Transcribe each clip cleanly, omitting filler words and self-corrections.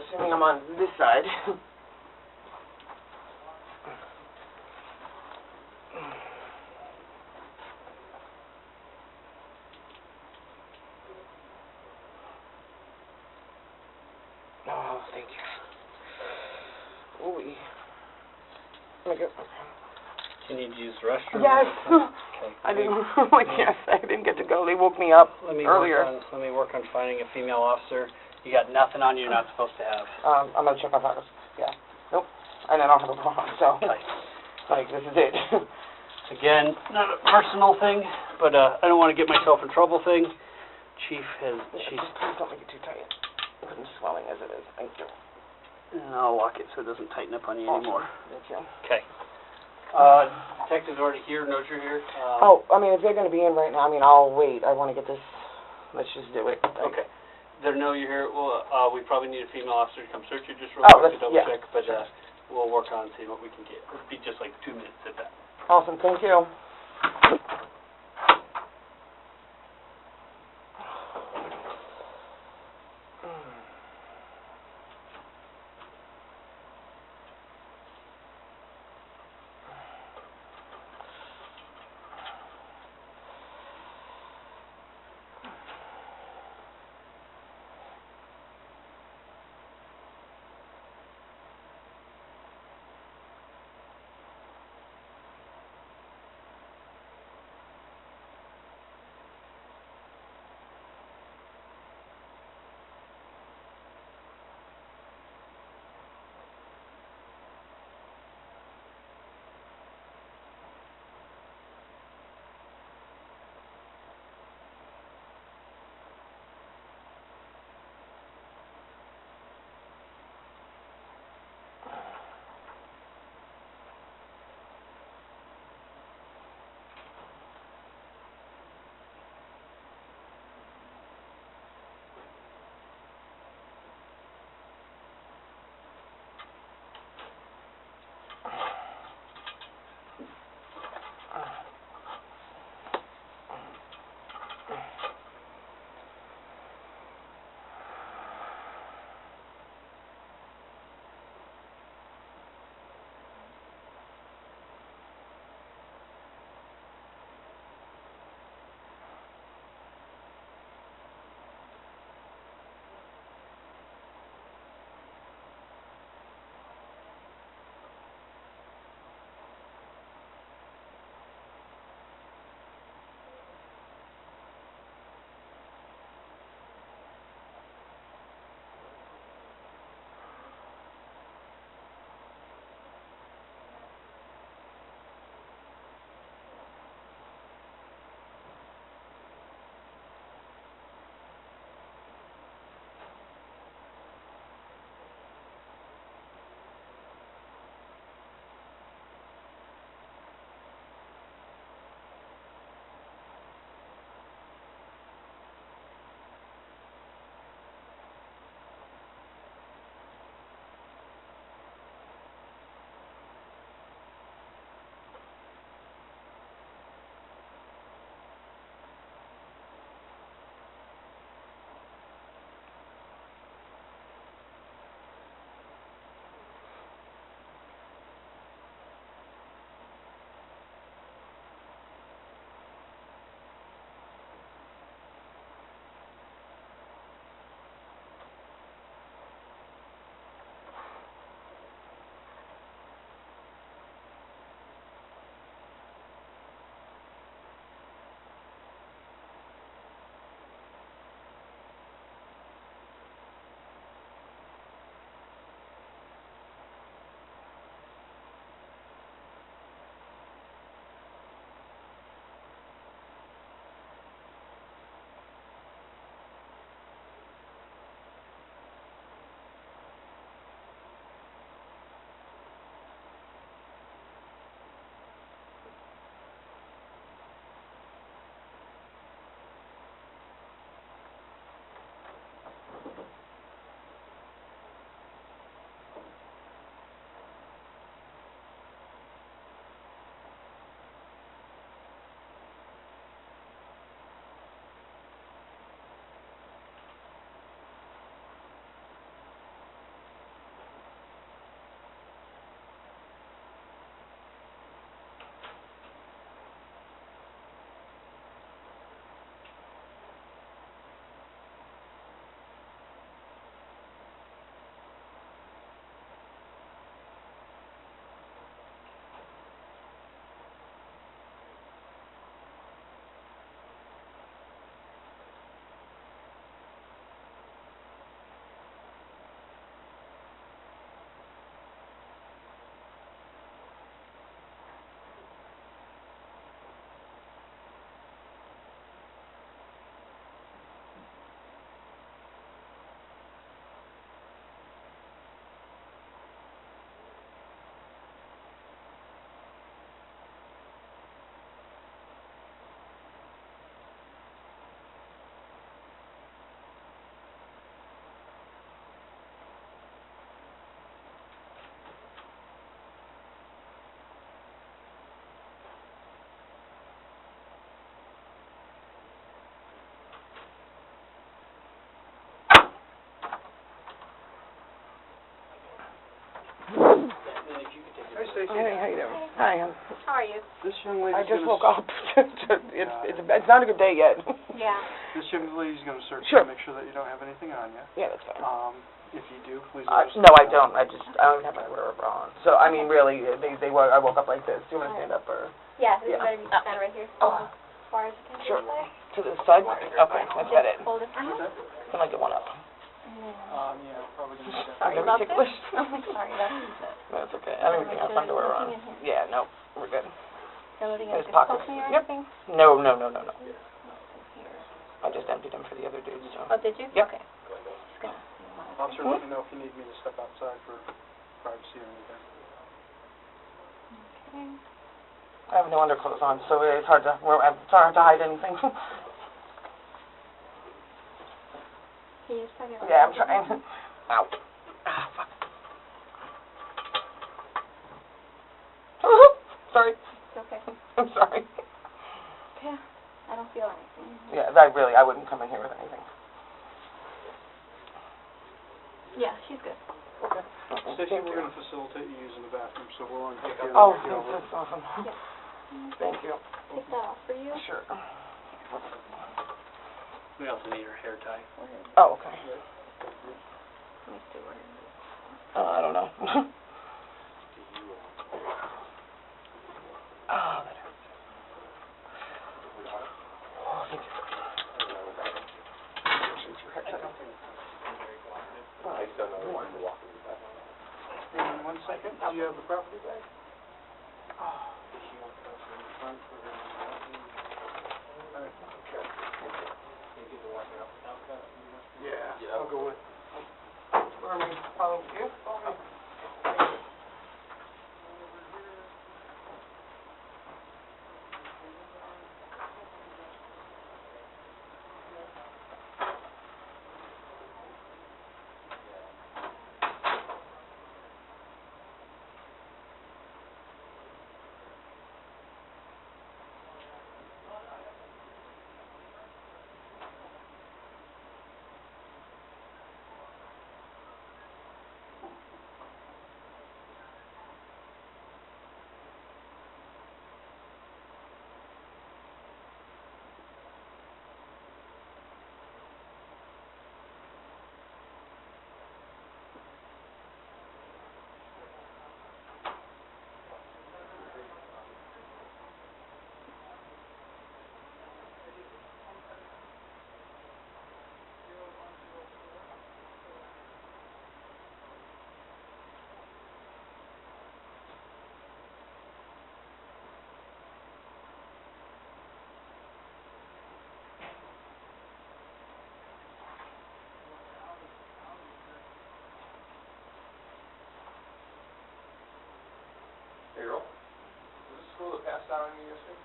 assuming I'm on this side. Oh, thank you. Ooh. Let me go. You need to use the restroom? Yes. Okay. I didn't, yes, I didn't get to go. They woke me up earlier. Let me work on finding a female officer. You got nothing on you you're not supposed to have. I'm going to check my pockets. Yeah. Nope. And I don't have a phone, so, like, this is it. Again, not a personal thing, but I don't want to get myself in trouble thing. Chief has, Please don't make it too tight. I'm swelling as it is. Thank you. And I'll lock it so it doesn't tighten up on you anymore. Thank you. Okay. Detective's already here, knows you're here. I mean, if they're going to be in right now, I mean, I'll wait. I want to get this. Let's just do it. Okay. They know you're here. Well, we probably need a female officer to come search you just real quick to double check, but we'll work on seeing what we can get. It'll be just like 2 minutes at that. Awesome. Thank you. Stacy. Hey, how you doing? Hi. How are you? This young lady's I just gonna woke up. It's not a good day yet. Yeah. This young lady's gonna search Sure. you, make sure that you don't have anything on you. Yeah, that's fine. If you do, please let us know. No, I don't. I don't have my underwear on. So, I mean, really, I woke up like this. Do you want to stand up or? Yeah, this Yeah. better be kind of right here. Oh. As far as you can Sure. get there. To the side? Okay, that's about it. Hold it. Can I get one up? Yeah, probably gonna do that. I'm Is gonna that be there? ticklish. Sorry, that's That's okay. I don't even have underwear on. Yeah, no, we're good. everything There's is pockets. close or Yep. anything? No. I just emptied them for the other dudes, so. Oh, did you? Yep. Okay. Just gonna Officer, let me know if you need me to step outside for privacy or anything. Okay. I have no underclothes on, so it's hard to hide anything. Can you just tell me about Yeah, I'm trying. Ow. Ah, fuck. Sorry. It's okay. I'm sorry. Yeah. I don't feel anything. Yeah, I wouldn't come in here with anything. Yeah, she's good. Okay. Stacy, we're gonna facilitate you using the bathroom, so we're on take care Oh, of you. that's awesome. Yeah. Thank you. Take that off for you. Sure. We also need her hair tie. Oh, okay. Let me see where it is. I don't know. Oh, that hurts. Oh, thank you. In 1 second, do you have the property bag? Yeah, I'll go with. Where am I? Follow you? Hey, Earl, was this school that passed out on you yesterday?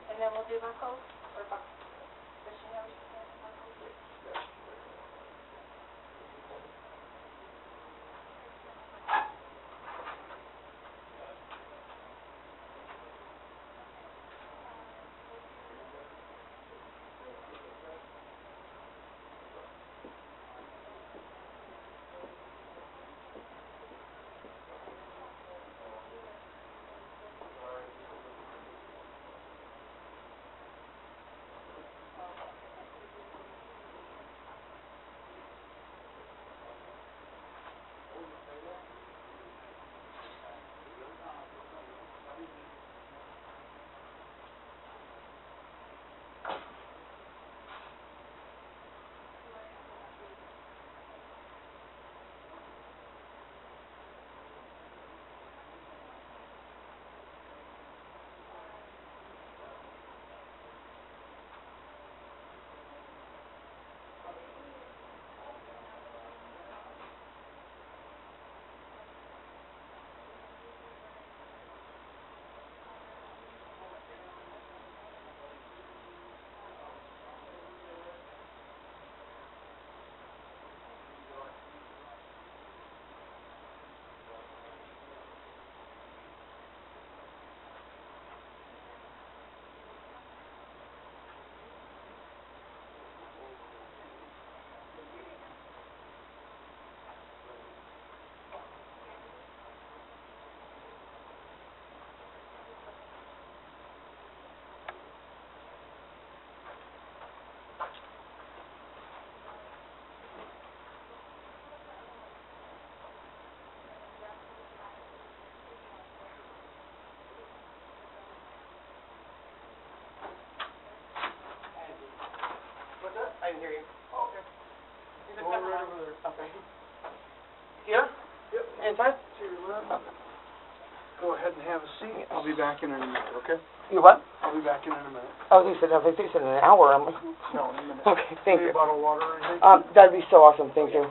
And then we'll do my code? Or does she know she can do my code? 25? Go ahead and have a seat. I'll be back in a minute, okay? You what? I'll be back in a minute. Oh, you said, no, if you said in an hour, I'm like, No, in a minute. okay, thank Need you. a bottle of water or anything? That'd be so awesome, thank you.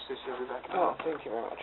Stacy, I'll be back in a Oh, minute. thank you very much.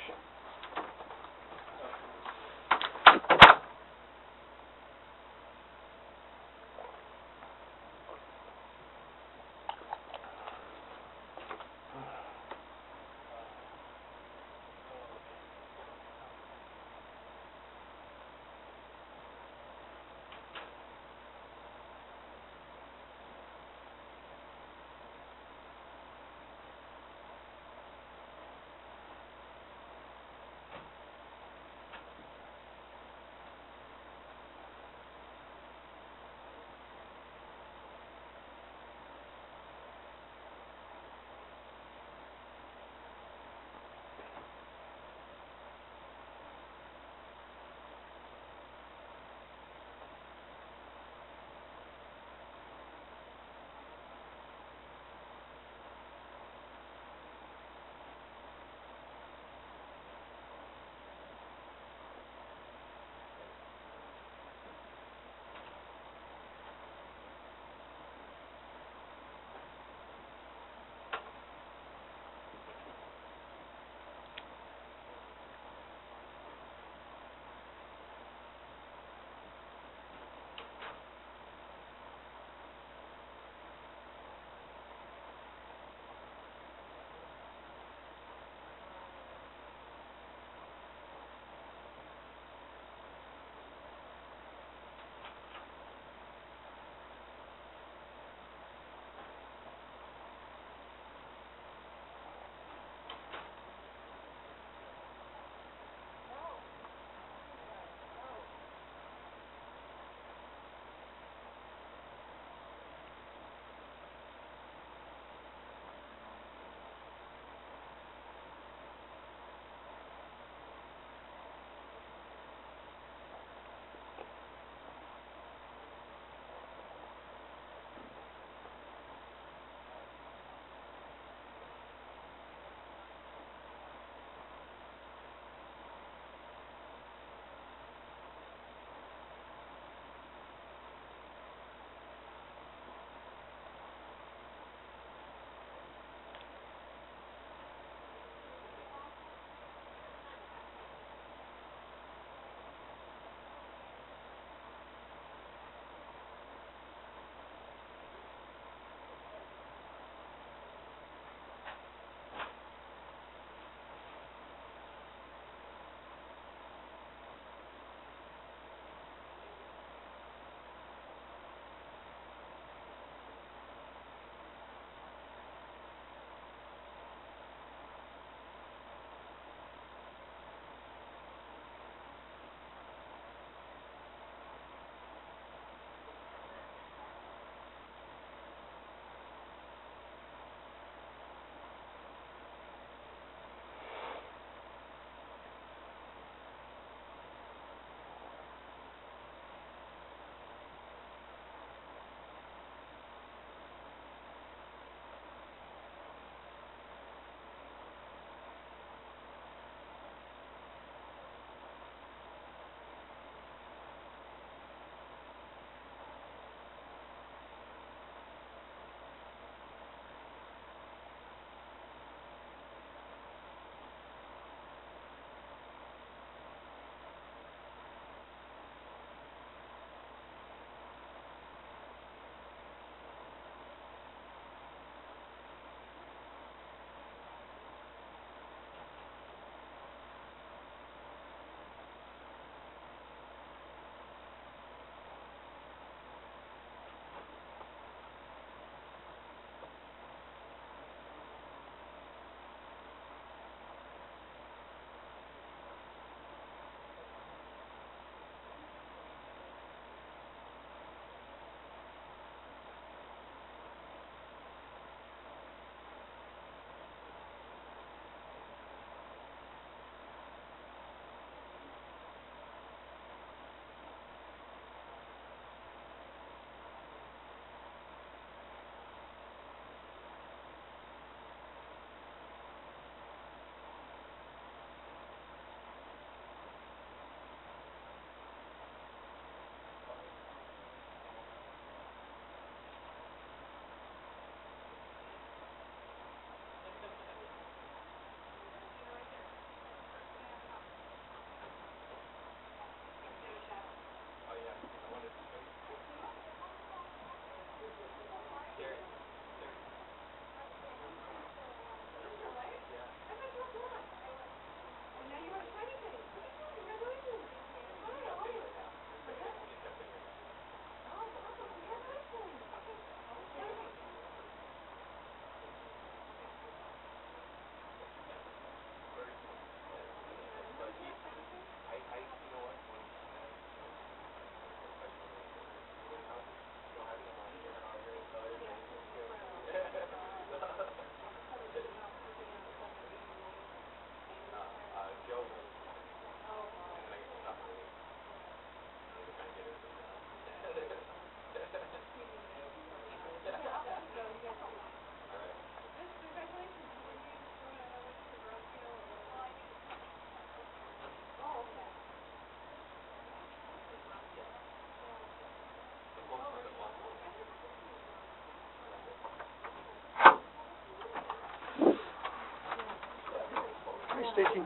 Stacy.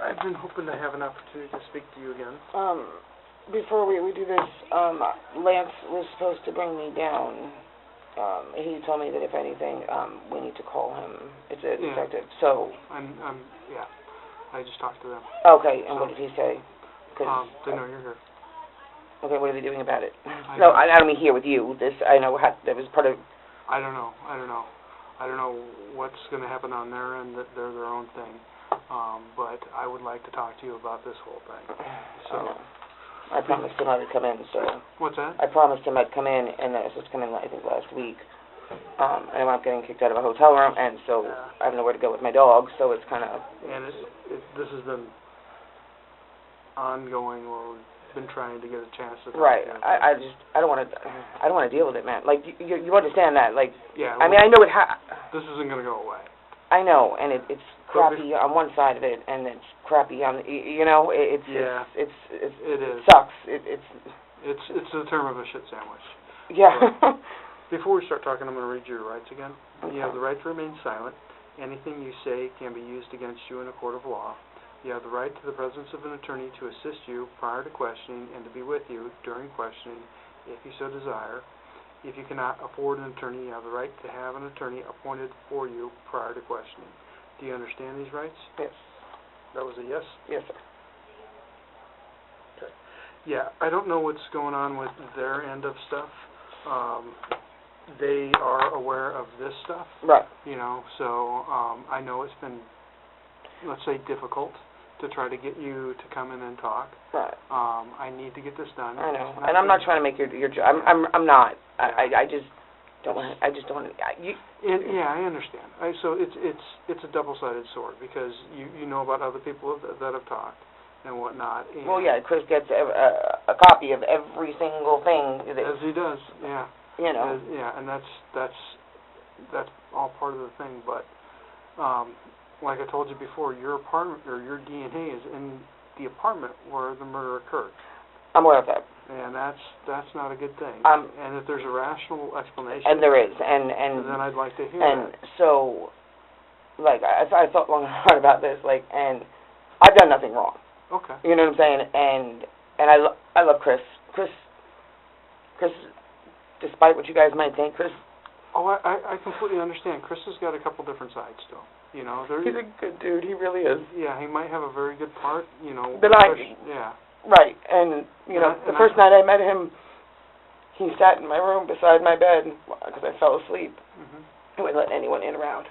I've been hoping to have an opportunity to speak to you again. Before we do this, Lance was supposed to bring me down. He told me that if anything, we need to call him. It's a detective, so... Yeah, I just talked to them. Okay, and what did he say? They know you're here. Okay, what are they doing about it? No, I don't mean here with you. I know that was part of... I don't know what's going to happen on their end. They're their own thing. But I would like to talk to you about this whole thing. So I promised him I would come in, so... What's that? I promised him I'd come in, and I was supposed to come in, I think, last week. And I wound up getting kicked out of a hotel room, and so I have nowhere to go with my dog, so it's kind of... And this has been ongoing, where we've been trying to get a chance to talk Right. to you. I don't want to deal with it, man. Like, you understand that, like... Yeah. I mean, I know this isn't going to go away. I know, and it's crappy on one side of it, and it's crappy on it is. Sucks. It's a term of a shit sandwich. Yeah. Before we start talking, I'm going to read you your rights again. Okay. You have the right to remain silent. Anything you say can be used against you in a court of law. You have the right to the presence of an attorney to assist you prior to questioning and to be with you during questioning, if you so desire. If you cannot afford an attorney, you have the right to have an attorney appointed for you prior to questioning. Do you understand these rights? Yes. That was a yes? Yes, sir. Okay. Yeah, I don't know what's going on with their end of stuff. They are aware of this stuff. Right. So I know it's been, let's say, difficult to try to get you to come in and talk. Right. I need to get this done. I know, and I'm not trying to make your job. I'm not. I just don't want. I just don't want. Yeah, I understand. So it's a double-sided sword, because you know about other people that have talked and whatnot. And well, yeah, Chris gets a copy of every single thing. As he does, yeah. And that's all part of the thing. But like I told you before, your apartment or your DNA is in the apartment where the murder occurred. I'm aware of that. And that's not a good thing. And if there's a rational explanation, and there is, and then I'd like to hear and that. So, like, I thought long and hard about this, like, and I've done nothing wrong. Okay. You know what I'm saying? And I love Chris. Chris, despite what you guys might think, Chris. Oh, I completely understand. Chris has got a couple different sides still. He's a good dude. He really is. Yeah, he might have a very good part. But yeah. Right, and the first night I met him, he sat in my room beside my bed because I fell asleep. Mm-hmm. He wouldn't let anyone in around.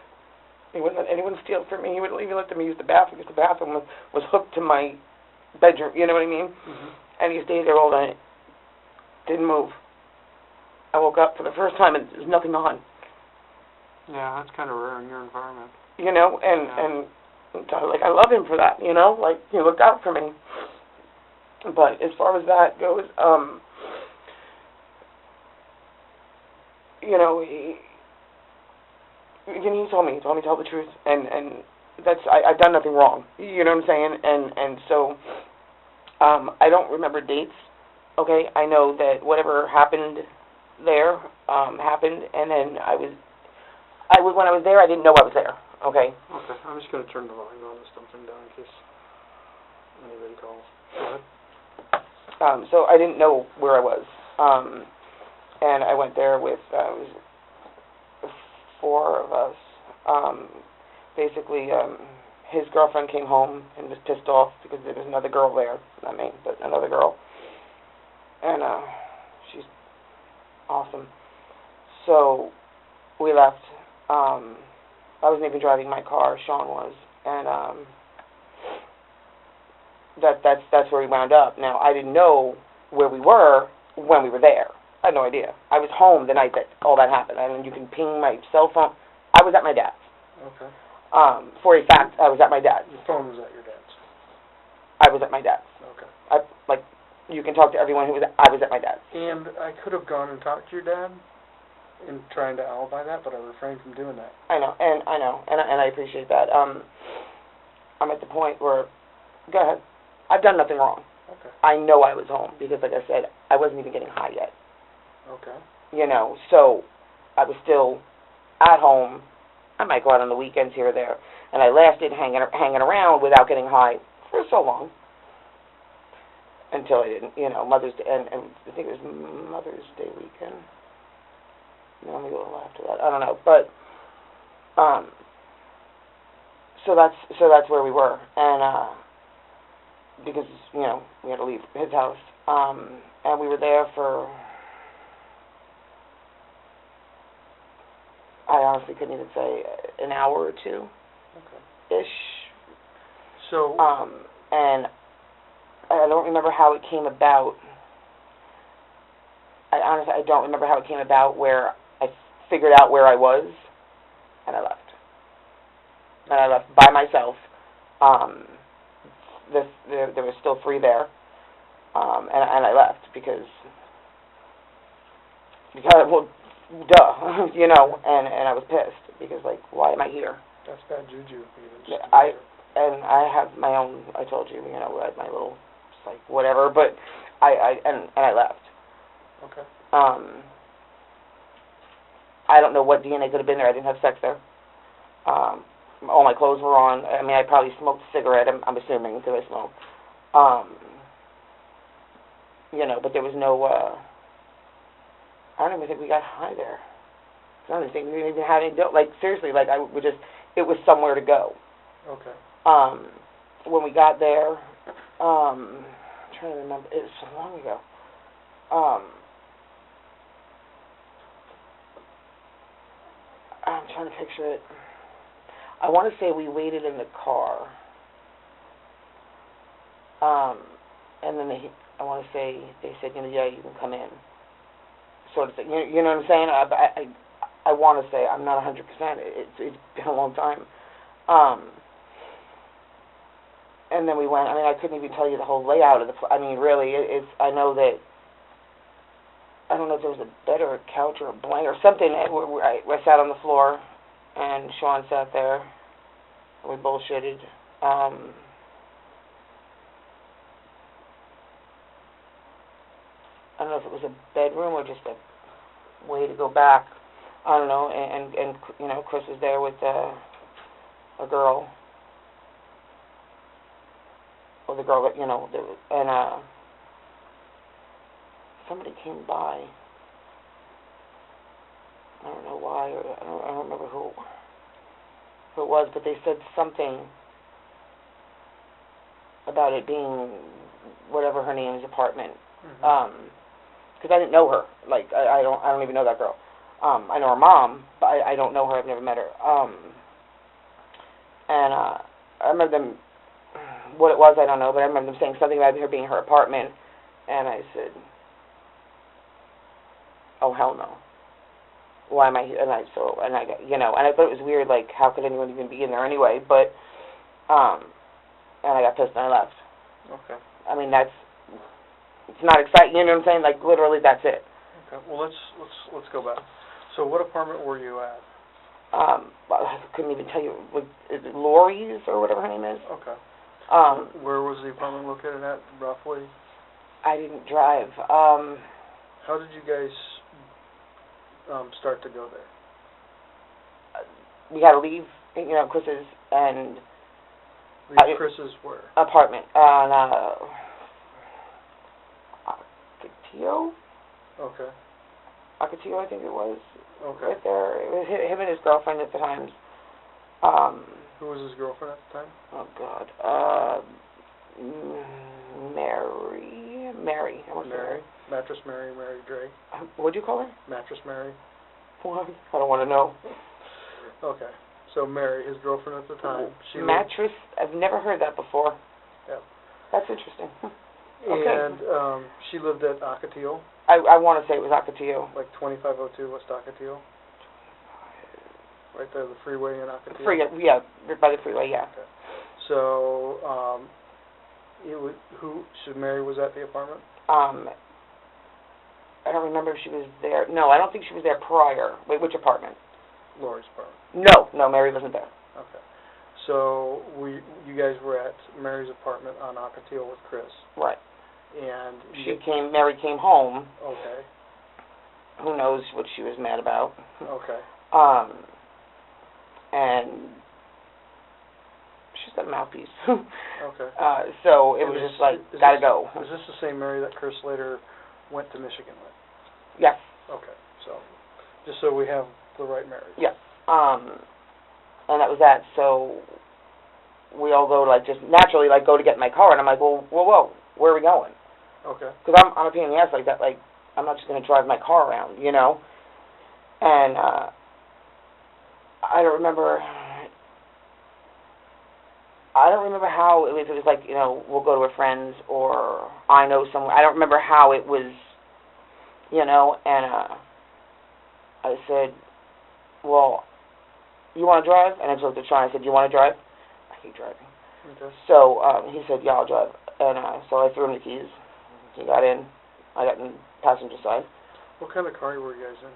He wouldn't let anyone steal from me. He wouldn't even let them use the bathroom because the bathroom was hooked to my bedroom. You know what I mean? Mm-hmm. And he stayed there all night. Didn't move. I woke up for the first time and there's nothing on. Yeah, that's kind of rare in your environment. And like, I love him for that. Like, he looked out for me. But as far as that goes, he told me to tell the truth, and that's I've done nothing wrong. You know what I'm saying? And so I don't remember dates. Okay, I know that whatever happened there happened, and then when I was there, I didn't know I was there. Okay. Okay, I'm just going to turn the volume on this something down in case anybody calls. Go ahead. So I didn't know where I was, and I went there with four of us. Basically, his girlfriend came home and was pissed off because there was another girl there, not me, but another girl, and she's awesome. So we left. I wasn't even driving my car, Sean was, and that's where we wound up. Now, I didn't know where we were when we were there. I had no idea. I was home the night that all that happened. I mean, you can ping my cell phone. I was at my dad's. Okay. For a fact, I was at my dad's. The phone was at your dad's? I was at my dad's. Okay. You can talk to everyone I was at my dad's. And I could have gone and talked to your dad in trying to alibi that, but I refrained from doing that. I know, and I appreciate that. I'm at the point where, go ahead. I've done nothing wrong. Okay. I know I was home because, like I said, I wasn't even getting high yet. Okay. So I was still at home I might go out on the weekends here or there. And I lasted hanging around without getting high for so long. Until I didn't, Mother's Day, and I think it was Mother's Day weekend. No, maybe a little after that. I don't know, but so that's where we were, and because we had to leave his house, and we were there for, I honestly couldn't even say, an hour or two, ish. So and I don't remember how it came about. I don't remember how it came about where I figured out where I was, and I left. And I left by myself. There was still 3 there, and I left because well, duh, and I was pissed because, like, why am I here? that's bad juju. I have my own. I told you, I had my little, like, whatever, but I left. Okay. I don't know what DNA could have been there. I didn't have sex there. All my clothes were on. I mean, I probably smoked a cigarette, I'm assuming, because I smoke. But there was no, I don't even think we got high there. I don't even think we even had any, like, seriously, like, it was somewhere to go. Okay. When we got there, I'm trying to remember, it was so long ago. I'm trying to picture it. I want to say we waited in the car. And then I want to say they said, yeah, you can come in. Sort of thing. You know what I'm saying? I want to say, I'm not 100%. It's been a long time. And then we went. I mean, I couldn't even tell you the whole layout of the place. I mean, really, I know that. I don't know if there was a bed or a couch or a blanket or something. I sat on the floor, and Sean sat there, and we bullshitted. I don't know if it was a bedroom or just a way to go back. I don't know. And Chris was there with a girl. Well, the girl that, and somebody came by. I don't know why, or I don't remember who it was, but they said something about it being whatever her name's apartment. Because I didn't know her. Like, I don't even know that girl. I know her mom, but I don't know her. I've never met her. And I remember them. What it was, I don't know, but I remember them saying something about her being her apartment, and I said, "Oh, hell no! Why am I here?" And I thought it was weird. Like, how could anyone even be in there anyway? But, and I got pissed and I left. Okay. I mean, it's not exciting. You know what I'm saying? Like, literally, that's it. Okay. Well, let's go back. So, what apartment were you at? I couldn't even tell you. Is it Lori's or whatever her name is? Okay. Where was the apartment located at, roughly? I didn't drive. How did you guys start to go there? We had to leave, Chris's and... Leave Chris's where? Apartment on Ocotillo? Okay. Ocotillo, I think it was. Okay. Right there. It was him and his girlfriend at the time. Who was his girlfriend at the time? Oh, God. Mary. I want to say Mary? Mattress Mary, Mary Drake. What'd you call her? Mattress Mary. What? I don't want to know. Okay. So Mary, his girlfriend at the time. Mattress? I've never heard that before. Yeah. That's interesting. Okay. And she lived at Ocotillo? I want to say it was Ocotillo. Like 2502 West Ocotillo? Right there, the freeway in Ocotillo? Yeah, right by the freeway, yeah. Okay. So, so Mary was at the apartment? I don't remember if she was there. No, I don't think she was there prior. Wait, which apartment? Lori's apartment. No, Mary wasn't there. Okay. So, you guys were at Mary's apartment on Ocotillo with Chris? Right. And Mary came home. Okay. Who knows what she was mad about. Okay. and she's got a mouthpiece. Okay. So it was just like, gotta go. Is this the same Mary that Chris later went to Michigan with? Yes. Okay, so, just so we have the right Mary. Yes. And that was that. So we all go to, like, just naturally, like, go to get in my car, and I'm like, well, whoa, where are we going? Okay. Because I'm a pain in the ass like that. Like, I'm not just going to drive my car around, you know? And I don't remember how it was. It was like, you know, we'll go to a friend's, or I know someone. I don't remember how it was, you know, and I said, well, you want to drive? And I just looked at Sean. I said, you want to drive? I hate driving. Okay. So he said, yeah, I'll drive. And so I threw him the keys. He got in. I got in passenger side. What kind of car were you guys in?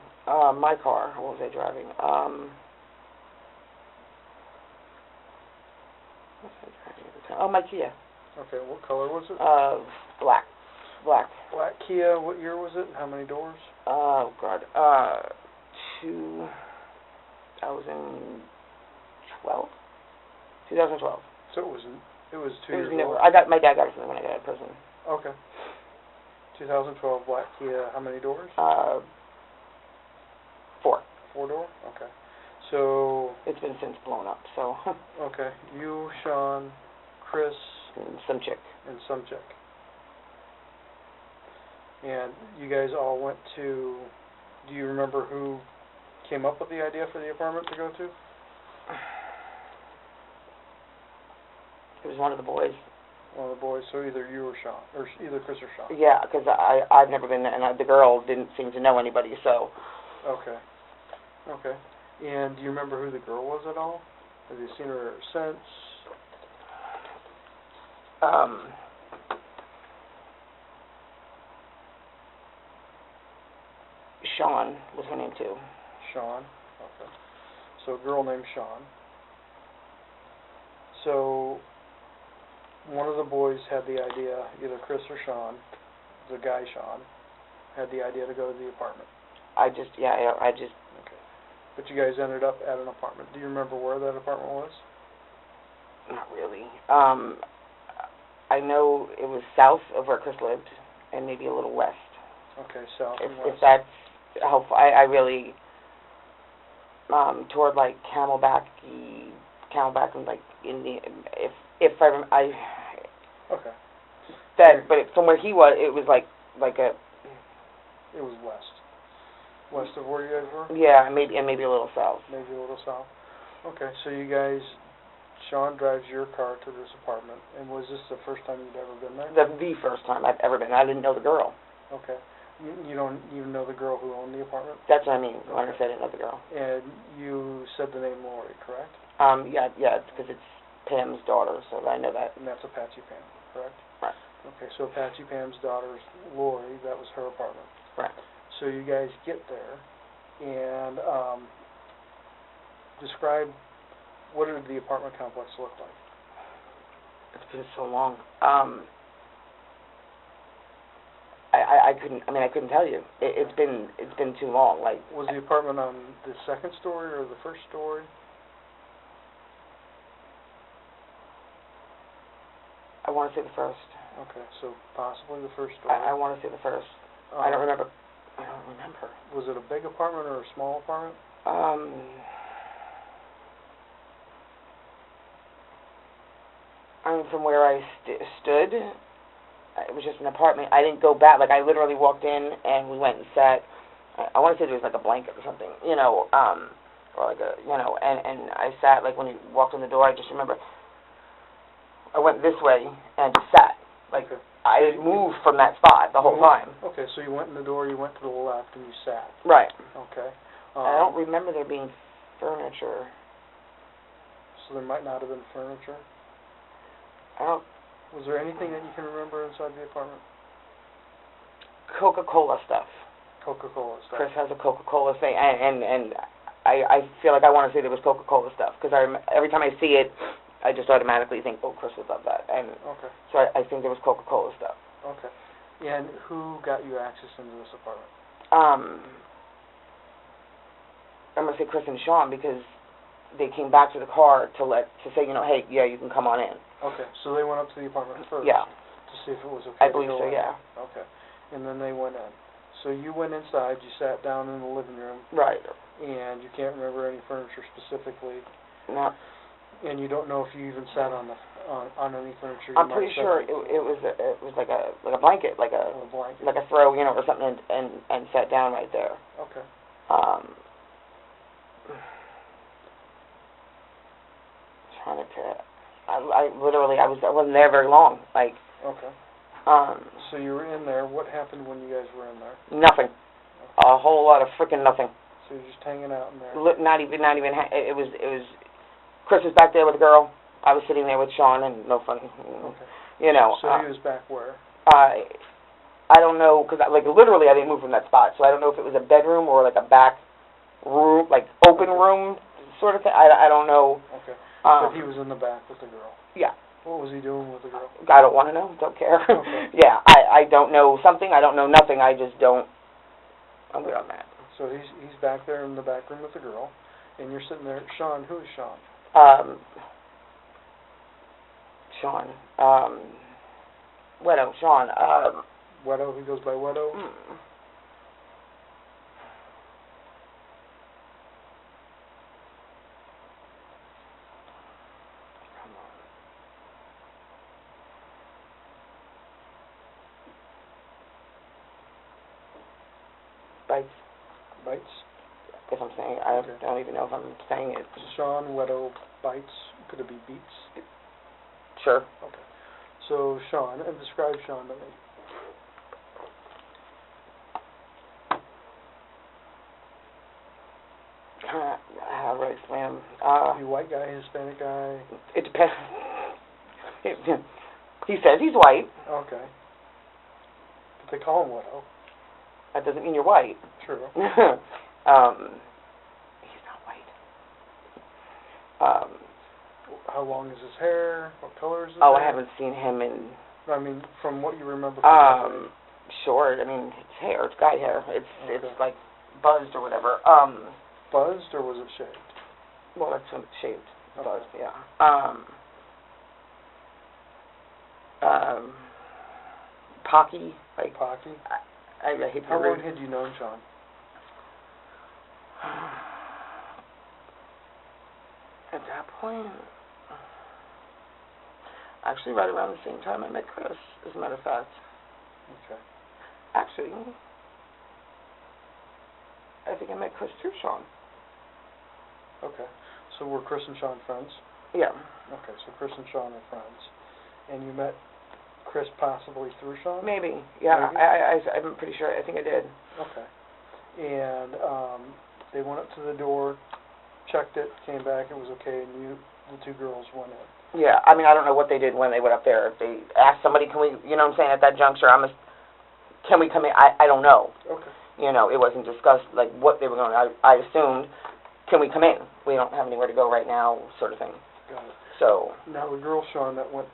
My car. What was I driving? What was I driving at the time? Oh, my Kia. Okay, what color was it? Black. Black. Black Kia. What year was it? And how many doors? Oh, God. 2012. 2012. So it was 2 years newer. old. My dad got it for me when I got out of prison. Okay. 2012 Black Kia. How many doors? 4. 4 door. Okay. So. It's been since blown up. So. Okay. You, Sean, Chris, and some chick. And some chick. And you guys all went to. Do you remember who came up with the idea for the apartment to go to? It was one of the boys. One of the boys. So either you or Sean, or either Chris or Sean. Yeah, because I've never been there, and the girl didn't seem to know anybody. So. Okay. Okay. And do you remember who the girl was at all? Have you seen her since? Sean was her name too. Sean. Okay. So a girl named Sean. So one of the boys had the idea, either Chris or Sean, the guy Sean, had the idea to go to the apartment. I just. Okay. But you guys ended up at an apartment. Do you remember where that apartment was? Not really. I know it was south of where Chris lived, and maybe a little west. Okay, south and west. If that's helpful. I really, toward like Camelback and like if I Okay. That, but from where he was, it was like a. It was west. West of where you guys were? Yeah, maybe a little south. Maybe a little south. Okay, so you guys, Sean drives your car to this apartment, and was this the first time you'd ever been there? The first time I've ever been. I didn't know the girl. Okay. You don't even know the girl who owned the apartment? That's what I mean when I said I didn't know the girl. And you said the name Lori, correct? Yeah, because it's Pam's daughter, so I know that. And that's Apache Pam, correct? Right. Okay, so Apache Pam's daughter's Lori, that was her apartment. Right. So you guys get there, and describe, what did the apartment complex look like? It's been so long. I couldn't tell you. It's been too long. Like, was the apartment on the second story or the first story? I want to say the first. Okay, so possibly the first story. I want to say the first. I don't remember. Was it a big apartment or a small apartment? From where I stood, it was just an apartment. I didn't go back. Like, I literally walked in and we went and sat. I want to say there was like a blanket or something, you know, or like a, you know, and I sat, like, when you walked in the door, I just remember I went this way and just sat. Like, okay. I didn't move from that spot the whole time. Okay, so you went in the door, you went to the left, and you sat. Right. Okay. I don't remember there being furniture. So there might not have been furniture? Was there anything that you can remember inside the apartment? Coca-Cola stuff. Coca-Cola stuff. Chris has a Coca-Cola thing, and I feel like I want to say there was Coca-Cola stuff, because every time I see it, I just automatically think, oh, Chris would love that. And okay. So I think there was Coca-Cola stuff. Okay. And who got you access into this apartment? I'm going to say Chris and Sean, because they came back to the car to say, hey, yeah, you can come on in. Okay, so they went up to the apartment first? Yeah. To see if it was okay I to believe go so, in? yeah. Okay, and then they went in. So you went inside, you sat down in the living room. Right. And you can't remember any furniture specifically. No. And you don't know if you even sat on any furniture. I'm pretty sure it was like a blanket, like a blanket, like a throw, or something, and sat down right there. Okay. Trying to, I literally wasn't there very long, like. Okay. So you were in there. What happened when you guys were in there? Nothing. A whole lot of freaking nothing. So you're just hanging out in there. Not even. It was. Chris was back there with a girl. I was sitting there with Sean, and no fun. Okay. So he was back where? I don't know, because literally I didn't move from that spot, so I don't know if it was a bedroom or like a back room, like open room sort of thing. I don't know. Okay. But he was in the back with the girl. Yeah. What was he doing with the girl? I don't want to know. Don't care. Okay. Yeah. I don't know something. I don't know nothing. I just don't. I'm good on that. So he's back there in the back room with the girl, and you're sitting there. Sean, who is Sean? Sean. Wedo. Sean. Wedo. He goes by Wedo. Bites? If I'm saying, I don't even know if I'm saying it. Sean Wedo Bites. Could it be Beats? Sure. Okay. So Sean, and describe Sean to me. How do I explain him? You white guy, Hispanic guy? It depends. He says he's white. Okay. But they call him Wedo. That doesn't mean you're white. True. He's not white. How long is his hair? What color is his I hair? haven't seen him in... I mean, from what you remember from short. I mean, it's hair. It's guy hair. It's like buzzed or whatever. Buzzed, or was it shaved? Well, that's when it's shaved. Okay. Buzzed, yeah. Pocky. Like, Pocky? I hate to How be long rude. had you known Sean? At that point, actually right around the same time I met Chris, as a matter of fact. Okay. Actually, I think I met Chris through Sean. Okay. So were Chris and Sean friends? Yeah. Okay, so Chris and Sean are friends. And you met Chris possibly through Sean? Maybe. Yeah. Maybe? I'm pretty sure. I think I did. Okay. And they went up to the door, checked it, came back, it was okay, and the two girls went in. Yeah. I mean, I don't know what they did when they went up there. If they asked somebody, can we, you know what I'm saying, at that juncture, can we come in? I don't know. Okay. It wasn't discussed, like, what they were going to, I assumed, can we come in? We don't have anywhere to go right now, sort of thing. Got it. So. Now, the girl, Sean, that went,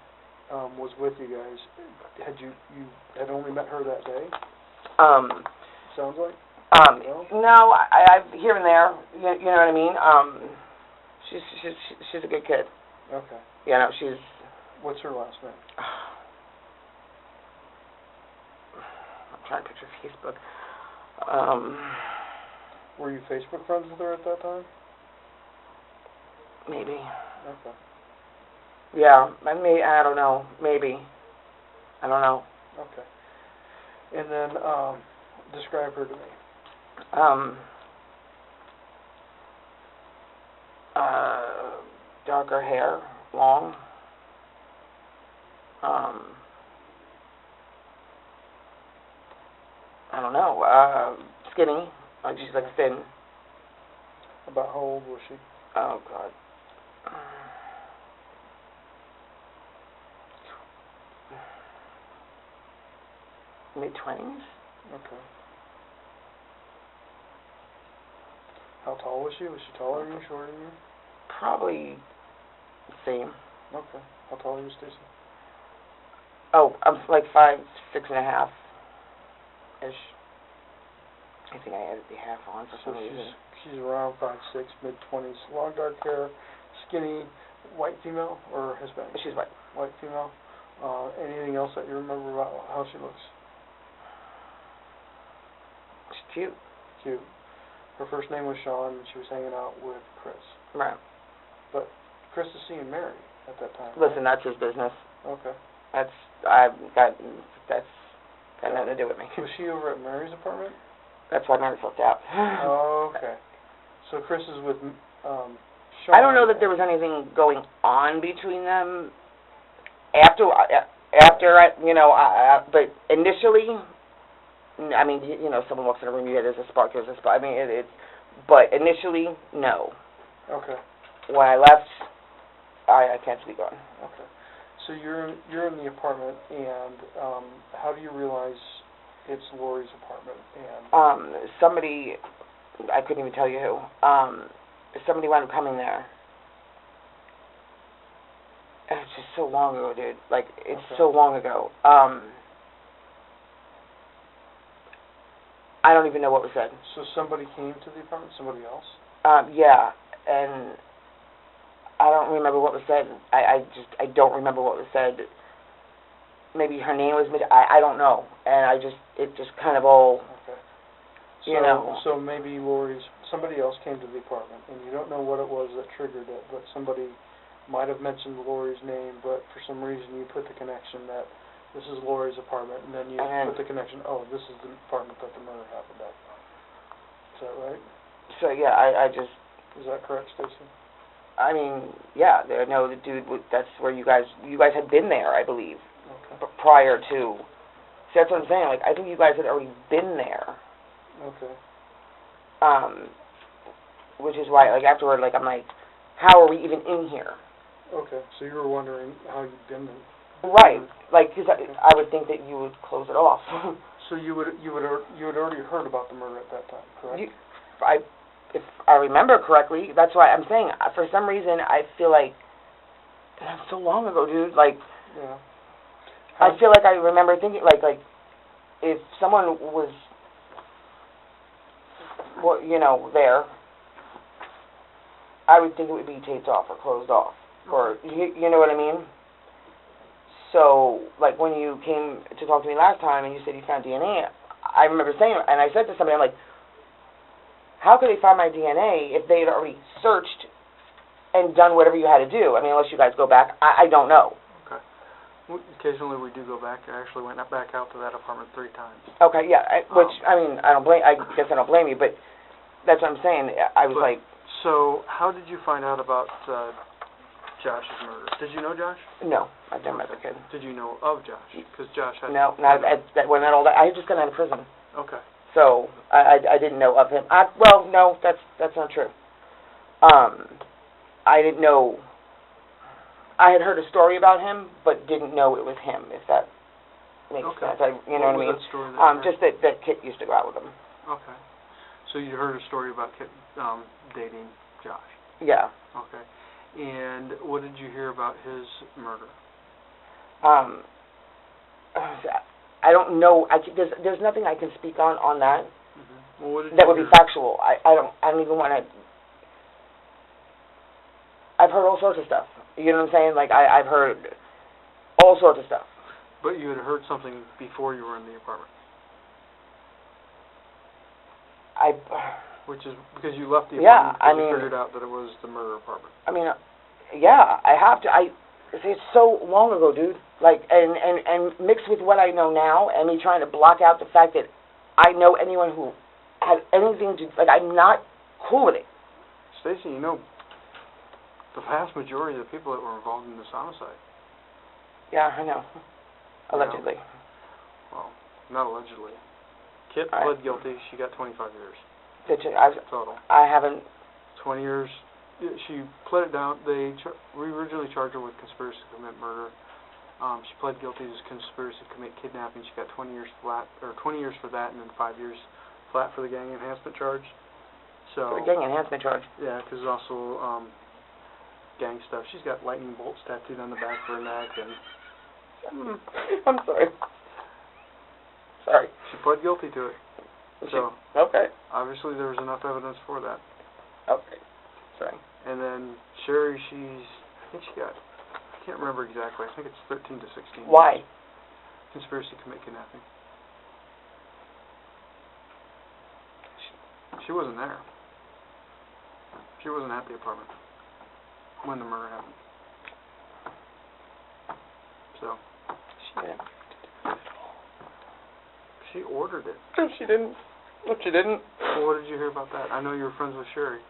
was with you guys, you had only met her that day? Sounds like? No, I here and there, you know what I mean? She's a good kid. Okay. She's... What's her last name? I'm trying to picture Facebook. Were you Facebook friends with her at that time? Maybe. Okay. Yeah, I don't know. Maybe. I don't know. Okay. And then, describe her to me. Darker hair, long. I don't know. Skinny. She's like thin. About how old was she? Oh God. Mid-20s. Okay. How tall was she? Was she taller than you, shorter than you? Probably the same. Okay. How tall are you, Stacy? Oh, I'm like 5'6.5" ish. I think I added the half on for some reason. she's around 5'6", mid-20s, long dark hair, skinny, white female or Hispanic? She's white. White female. Anything else that you remember about how she looks? She's cute. Cute. Her first name was Sean, and she was hanging out with Chris. Right. But Chris is seeing Mary at that time. Listen, that's his business. Okay. That's got nothing to do with me. Was she over at Mary's apartment? That's why Mary flipped out. Oh, okay. So Chris is with Sean. I don't know that there was anything going on between them after but initially, I mean, someone walks in a room, there's a spark. I mean, but initially, no. Okay. When I left, I can't speak on. Okay. So you're in the apartment, and how do you realize it's Lori's apartment? And somebody, I couldn't even tell you who. Somebody wound up coming there. And it's just so long ago, dude. Like, it's so long ago. I don't even know what was said. So somebody came to the apartment, somebody else? Yeah, and I don't remember what was said. I don't remember what was said. Maybe her name was, I don't know. And it just kind of all, So maybe somebody else came to the apartment, and you don't know what it was that triggered it, but somebody might have mentioned Lori's name, but for some reason you put the connection that this is Lori's apartment, and then you put the connection, this is the apartment that the murder happened at. Is that right? So, yeah, I just... Is that correct, Stacy? I mean, yeah, the dude, that's where you guys had been there, I believe, prior to... See, that's what I'm saying, like, I think you guys had already been there. Okay. Which is why, like, afterward, like, I'm like, how are we even in here? Okay, so you were wondering how you'd been there. Right, like, because I would think that you would close it off. So you had already heard about the murder at that time, correct? If I remember correctly, that's why I'm saying, for some reason, I feel like, that's so long ago, dude, like, yeah. I feel like I remember thinking, like, if someone was, there, I would think it would be taped off or closed off, or, you know what I mean? So, like, when you came to talk to me last time and you said you found DNA, I remember saying, and I said to somebody, I'm like, how could they find my DNA if they had already searched and done whatever you had to do? I mean, unless you guys go back, I don't know. Okay. Occasionally we do go back. I actually went back out to that apartment 3 times. Okay, yeah, which, I mean, I guess I don't blame you, but that's what I'm saying. I was like... So, how did you find out about Josh's murder? Did you know Josh? No, I've never met the kid. Did you know of Josh? Because Josh had... No, not all that. I had just gotten out of prison. Okay. So, I didn't know of him. Well, no, that's not true. I didn't know... I had heard a story about him, but didn't know it was him, if that makes sense. You know what I mean? That story just that Kit used to go out with him. Okay. So you heard a story about Kit dating Josh? Yeah. Okay. And what did you hear about his murder? I don't know. There's nothing I can speak on that. Mm-hmm. Well, what did that would be factual. I don't even want to. I've heard all sorts of stuff. You know what I'm saying? Like I've heard all sorts of stuff. But you had heard something before you were in the apartment. Which is because you left the apartment because you figured out that it was the murder apartment. I mean, yeah, I have to. It's so long ago, dude. Like, and mixed with what I know now, and me trying to block out the fact that I know anyone who had anything to, like, I'm not cool with it. Stacy, you know, the vast majority of the people that were involved in this homicide. Yeah, I know. Allegedly. Well, not allegedly. Kit pled guilty. She got 25 years. Total. I haven't. 20 years. She pled it down. We originally charged her with conspiracy to commit murder. She pled guilty to conspiracy to commit kidnapping. She got 20 years flat, or 20 years for that, and then 5 years flat for the gang enhancement charge. So. For the gang enhancement charge. Yeah, because also gang stuff. She's got lightning bolts tattooed on the back of her neck, and. I'm sorry. Sorry. She pled guilty to it. So. Okay. Obviously, there was enough evidence for that. Okay. Sorry. And then Sherry, I think she got, I can't remember exactly, I think it's 13 to 16. Why? Conspiracy to commit kidnapping. She wasn't there. She wasn't at the apartment when the murder happened. So. She didn't. She ordered it. No, she didn't. No, she didn't. Well, what did you hear about that? I know you were friends with Sherry.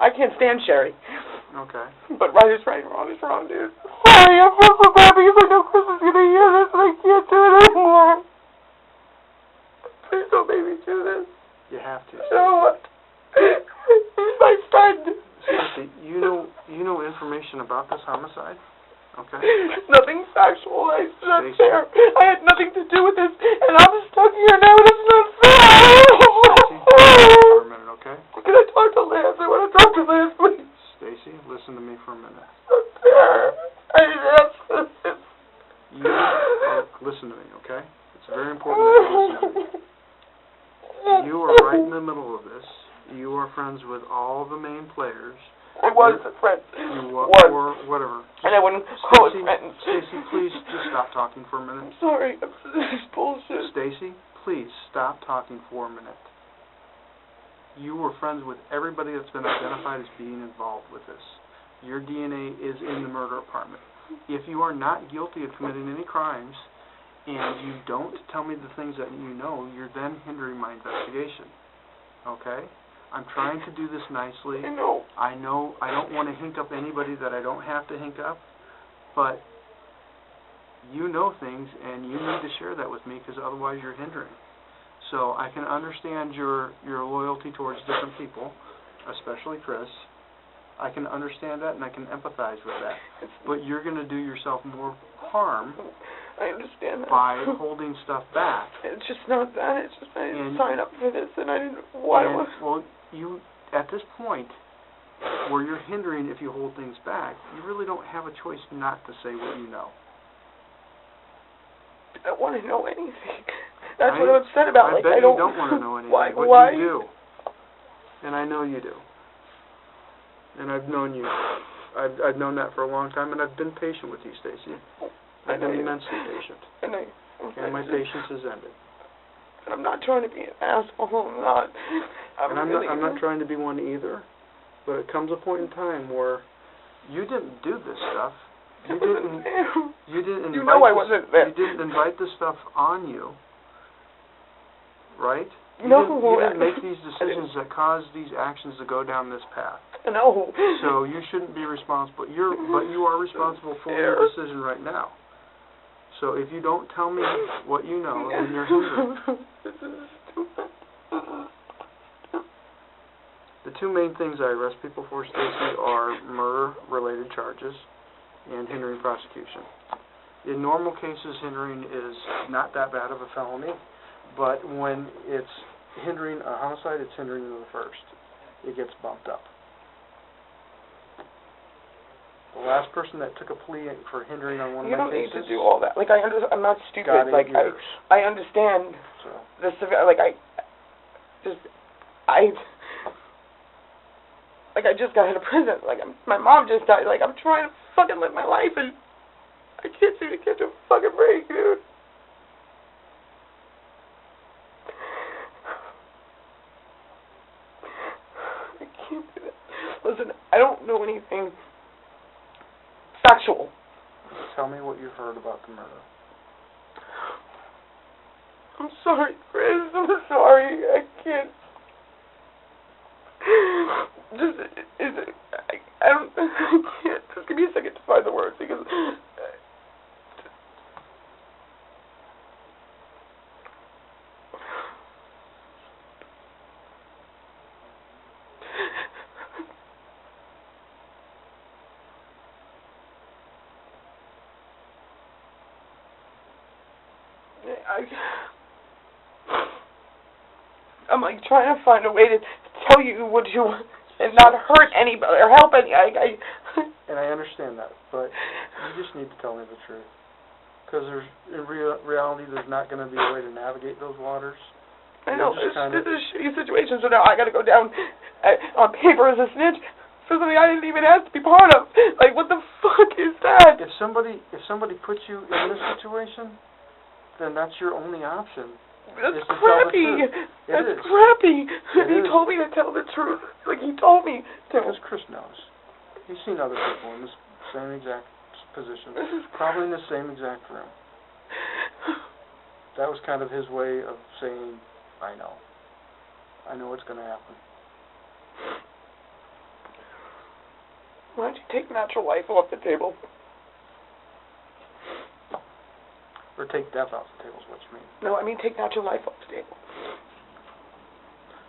I can't stand Sherry. Okay. But right is right, wrong is wrong, dude. Sorry, I feel so bad because I know Chris is gonna hear this and I can't do it anymore. Please don't make me do this. You have to. No. He's my friend. Stacy, you know information about this homicide? Okay. Nothing factual. It's not Stacy? fair. I had nothing to do with this, and I'm stuck here now, and it's not fair. Stacy, for a minute, okay? Can I talk to Lance? I want to talk to Lance, please. Stacy, listen to me for a minute. It's not fair. I didn't ask for this. Listen to me, okay? It's very important that you listen to me. You are right in the middle of this. You are friends with all the main players. I was a friend. You was. Or whatever. And I wouldn't call it friends. Stacy, please just stop talking for a minute. I'm sorry. This is bullshit. Stacy, please stop talking for a minute. You were friends with everybody that's been identified as being involved with this. Your DNA is in the murder apartment. If you are not guilty of committing any crimes and you don't tell me the things that you know, you're then hindering my investigation. Okay? I'm trying to do this nicely. I know. I know I don't want to hink up anybody that I don't have to hink up, but you know things and you need to share that with me because otherwise you're hindering. So I can understand your loyalty towards different people, especially Chris. I can understand that and I can empathize with that. But you're going to do yourself more harm I understand that. by holding stuff back. It's just not that. It's just I didn't sign up for this and I didn't want to. Well, you, at this point, where you're hindering if you hold things back, you really don't have a choice not to say what you know. I don't want to know anything. That's what I'm upset about. I like, bet I don't, you don't want to know anything, why? but Why? you do. And I know you do. And I've known you. I've known that for a long time, and I've been patient with you, Stacy. I've been immensely patient. And my patience has ended. I'm not trying to be an asshole. I'm not trying to be one either. But it comes a point in time where you didn't do this stuff. You didn't invite I wasn't there. You didn't invite this stuff on you. Right? You didn't make these decisions that caused these actions to go down this path. No. So you shouldn't be responsible. But you are responsible for your decision right now. So if you don't tell me what you know, then you're hindering. This is stupid. The two main things I arrest people for, Stacy, are murder-related charges and hindering prosecution. In normal cases, hindering is not that bad of a felony, but when it's hindering a homicide, it's hindering to the first. It gets bumped up. The last person that took a plea for hindering on one of my cases... You don't need to do all that. Like, I'm not stupid. got 8 like, years. I understand the severe... Like, I just got out of prison. Like, my mom just died. Like, I'm trying to fucking live my life, and I can't seem to catch a fucking break, dude. I can't do that. Listen, I don't know anything factual. Tell me what you've heard about the murder. I'm sorry, Chris. I'm sorry. I can't. I can't. Just give me a second to find the words because. I'm like trying to find a way to tell you what you want and not hurt anybody or help any. And I understand that, but you just need to tell me the truth. Because in reality, there's not going to be a way to navigate those waters. I know, this is a shitty situation, so now I got to go down on paper as a snitch for something I didn't even ask to be part of. Like, what the fuck is that? If somebody puts you in this situation, then that's your only option. That's is to crappy. tell the truth. That's crappy. He is. told me to tell the truth. Like, he told me to. Because Chris knows. He's seen other people in this same exact position, This is probably in the same exact room. That was kind of his way of saying, I know what's going to happen. Why don't you take natural life off the table? Or take death off the table is what you mean. No, I mean take natural life off the table.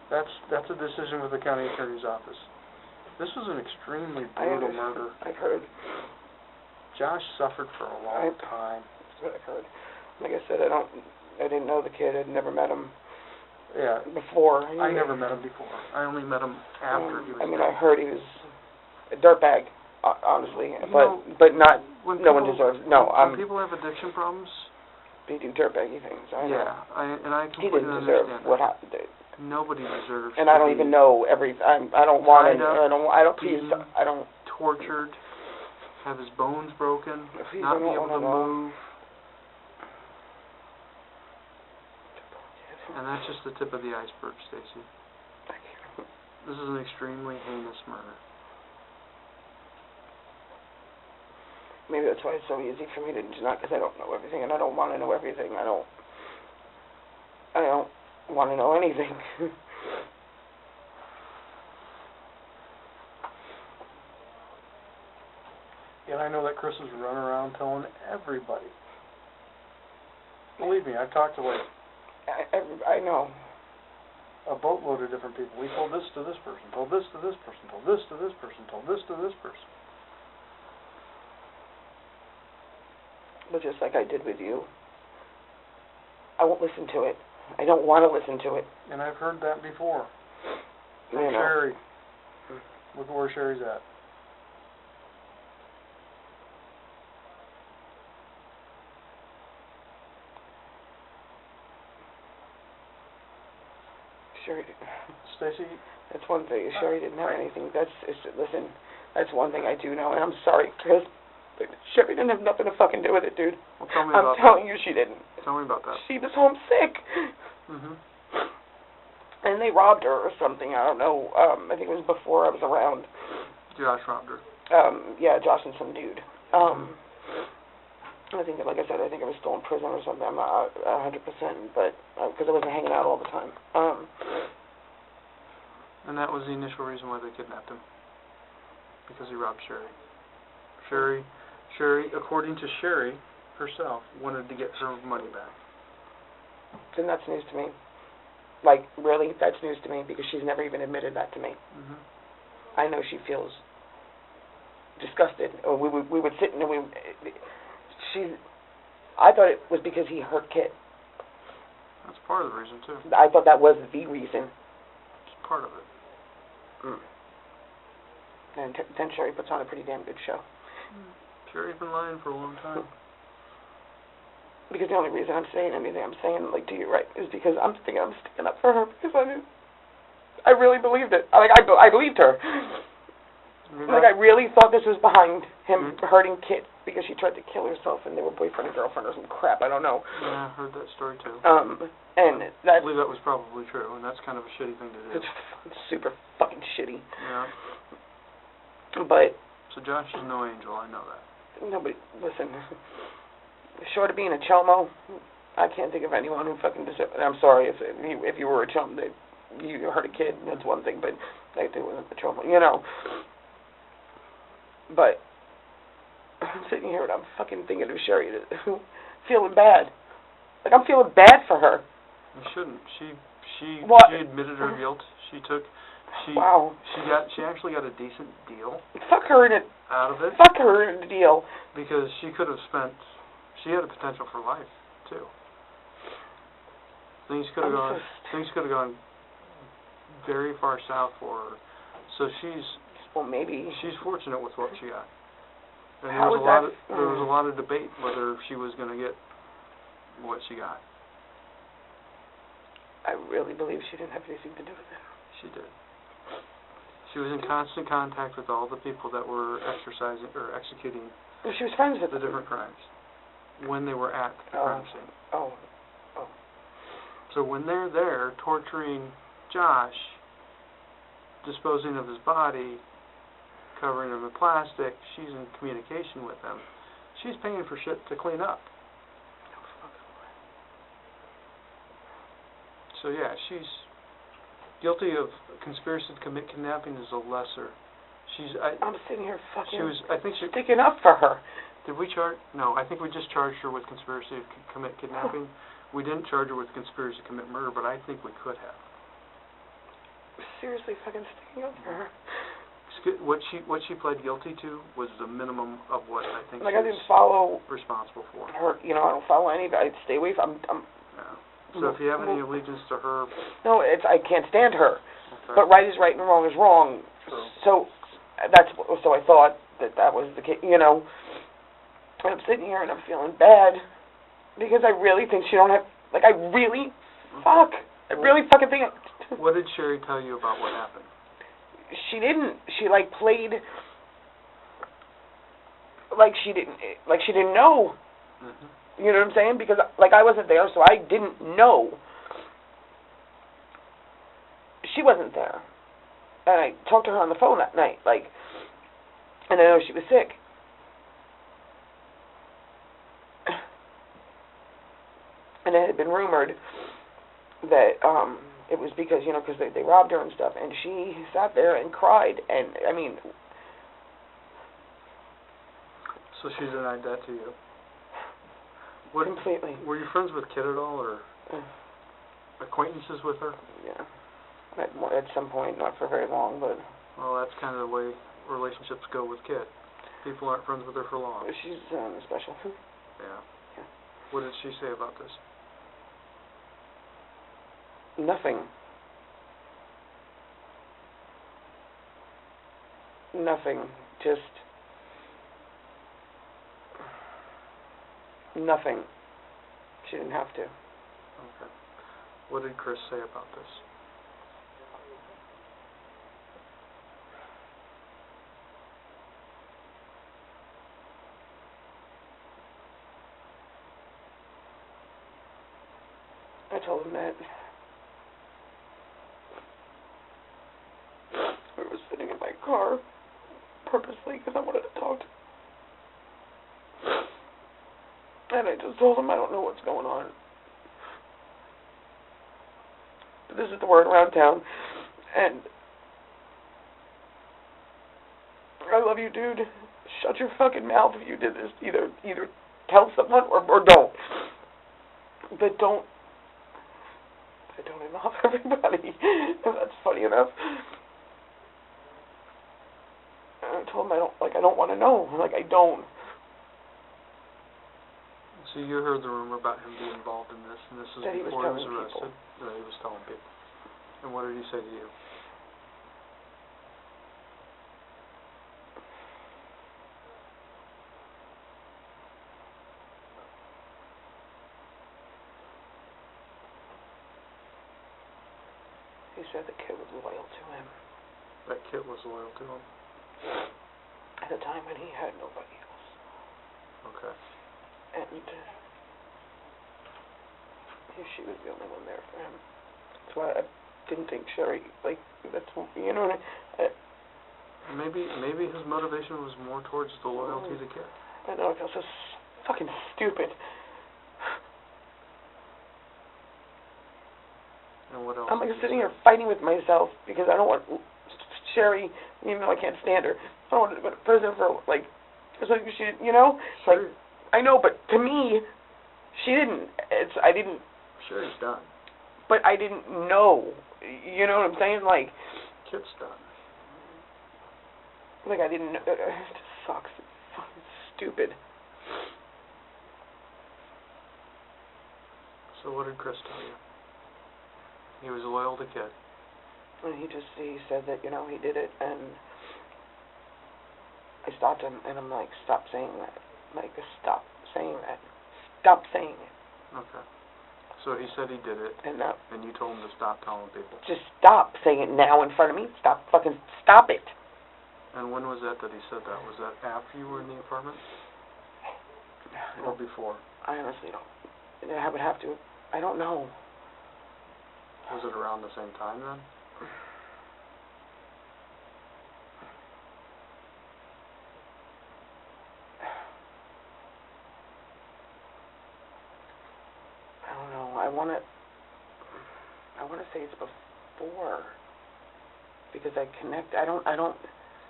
That's a decision with the county attorney's office. This was an extremely brutal murder. I've heard. Josh suffered for a long time. That's what I've heard. Like I said, I didn't know the kid. I'd never met him. Yeah. Before. I never met him before. I only met him after he was I dead. heard he was a dirtbag, honestly, but not. No one deserves. No, when people have addiction problems, they do dirtbaggy things. I know. and I He completely didn't deserve understand what that. happened. Nobody deserves. And I don't even know everything. I don't want to. Please. I don't. Tortured, have his bones broken, Please, not be able to move. And that's just the tip of the iceberg, Stacy. This is an extremely heinous murder. Maybe that's why it's so easy for me to not, because I don't know everything, and I don't want to know everything. I don't want to know anything. And I know that Chris is running around telling everybody. Believe me, I've talked to I know. a boatload of different people. We told this to this person, told this to this person, told this to this person, told this to this person. But just like I did with you, I won't listen to it. I don't want to listen to it. And I've heard that before. From You know. Sherry. Look where Sherry's at. Sherry, Stacy? that's one thing. Sherry didn't have anything. Listen, that's one thing I do know, and I'm sorry, Chris, but Sherry didn't have nothing to fucking do with it, dude. Well, tell me I'm about telling you she didn't. Tell me about that. She was homesick. Mm-hmm. And they robbed her or something. I don't know. I think it was before I was around. Josh robbed her. Yeah, Josh and some dude. I think, like I said, I think I was still in prison or something. I'm not 100%, but because I wasn't hanging out all the time. And that was the initial reason why they kidnapped him. Because he robbed Sherry. Sherry, according to Sherry herself, wanted to get her money back. Then that's news to me. Like, really, that's news to me because she's never even admitted that to me. Mm-hmm. I know she feels disgusted. Or we would sit and I thought it was because he hurt Kit. That's part of the reason, too. I thought that was the reason. It's part of it. And then Sherry puts on a pretty damn good show. Sherry's been lying for a long time. Because the only reason I'm saying anything I'm saying, like, to you, right, is because I'm sticking up for her because I really believed it. Like, I believed her. Like, I really thought this was behind him hurting Kit because she tried to kill herself and they were boyfriend and girlfriend or some crap. I don't know. Yeah, I heard that story, too. And I believe that was probably true, and that's kind of a shitty thing to do. It's super fucking shitty. Yeah. But... So Josh is no angel, I know that. Nobody, listen, short of being a chomo, I can't think of anyone who fucking deserves. I'm sorry if you were a chomo, you hurt a kid, that's one thing, but they wasn't a chomo, you know. But I'm sitting here and I'm fucking thinking of Sherry, feeling bad. Like, I'm feeling bad for her. You shouldn't. She admitted her guilt. She actually got a decent deal. Fuck her in it. Out of it. Fuck her in the deal. Because she could have she had a potential for life, too. Things could have gone very far south for her. So maybe she's fortunate with what she got. And there was a lot of debate whether she was going to get what she got. I really believe she didn't have anything to do with it. She did. She was in constant contact with all the people that were executing She was friends with the different crimes when they were at the crime scene. Oh. So when they're there torturing Josh, disposing of his body, covering him in plastic, she's in communication with him. She's paying for shit to clean up. So yeah, she's guilty of conspiracy to commit kidnapping is a lesser. I'm sitting here fucking I think she sticking up for her. Did we charge? No, I think we just charged her with conspiracy to commit kidnapping. We didn't charge her with conspiracy to commit murder, but I think we could have. Seriously fucking sticking up for her. What she pled guilty to was the minimum of what I think I she didn't was follow responsible for. her. I don't follow anybody. I stay away from. Yeah. So if you have any allegiance to her, no, I can't stand her. okay. But right is right and wrong is wrong. True. So I thought that was the case. And I'm sitting here and I'm feeling bad because I really think she don't have. I really fucking think. What did Sherry tell you about what happened? She didn't. She played she didn't know. Mm-hmm. You know what I'm saying? Because I wasn't there, so I didn't know. She wasn't there, and I talked to her on the phone that night. And I know she was sick. And it had been rumored that it was because they robbed her and stuff, and she sat there and cried, and I mean. So she denied that to you? Completely. Were you friends with Kit at all, or acquaintances with her? Yeah. At some point, not for very long, but. Well, that's kind of the way relationships go with Kit. People aren't friends with her for long. She's special. Yeah. Yeah. What did she say about this? Nothing. Just nothing. She didn't have to. Okay. What did Chris say about this? I told him that I was sitting in my car purposely because I wanted to talk to him. And I just told him I don't know what's going on. But this is the word around town. And I love you, dude. Shut your fucking mouth if you did this. Either tell someone or don't. But don't involve everybody. If that's funny enough. And I told him I don't want to know. I don't. So you heard the rumor about him being involved in this, and this is That he was before he was telling arrested? That he was telling people. And what did he say to you? He said the kid was loyal to him. That Kit was loyal to him? At a time when he had nobody else. Okay. And she was the only one there for him. That's why I didn't think Sherry, that's, what I Maybe his motivation was more towards the loyalty to Kit. I know, I feel so fucking stupid. And what else? I'm sitting here fighting with myself because I don't want Sherry, even though I can't stand her, I don't want her to go to prison for, she, Sure. I know, but to me, she didn't, I didn't. Sherry's done. But I didn't know. You know what I'm saying? Kit's done. I didn't know. It just sucks. It's fucking stupid. So what did Chris tell you? He was loyal to Kit. And he said that, he did it, and I stopped him, and I'm like, stop saying that. Stop saying that. Stop saying it. Okay. So he said he did it, and you told him to stop telling people. just stop saying it now in front of me. Stop it. And when was that he said that? Was that after you were in the apartment? Or before? I honestly don't. I would have to. I don't know. Was it around the same time then? I don't know. I want to say it's before, because I connect. I don't.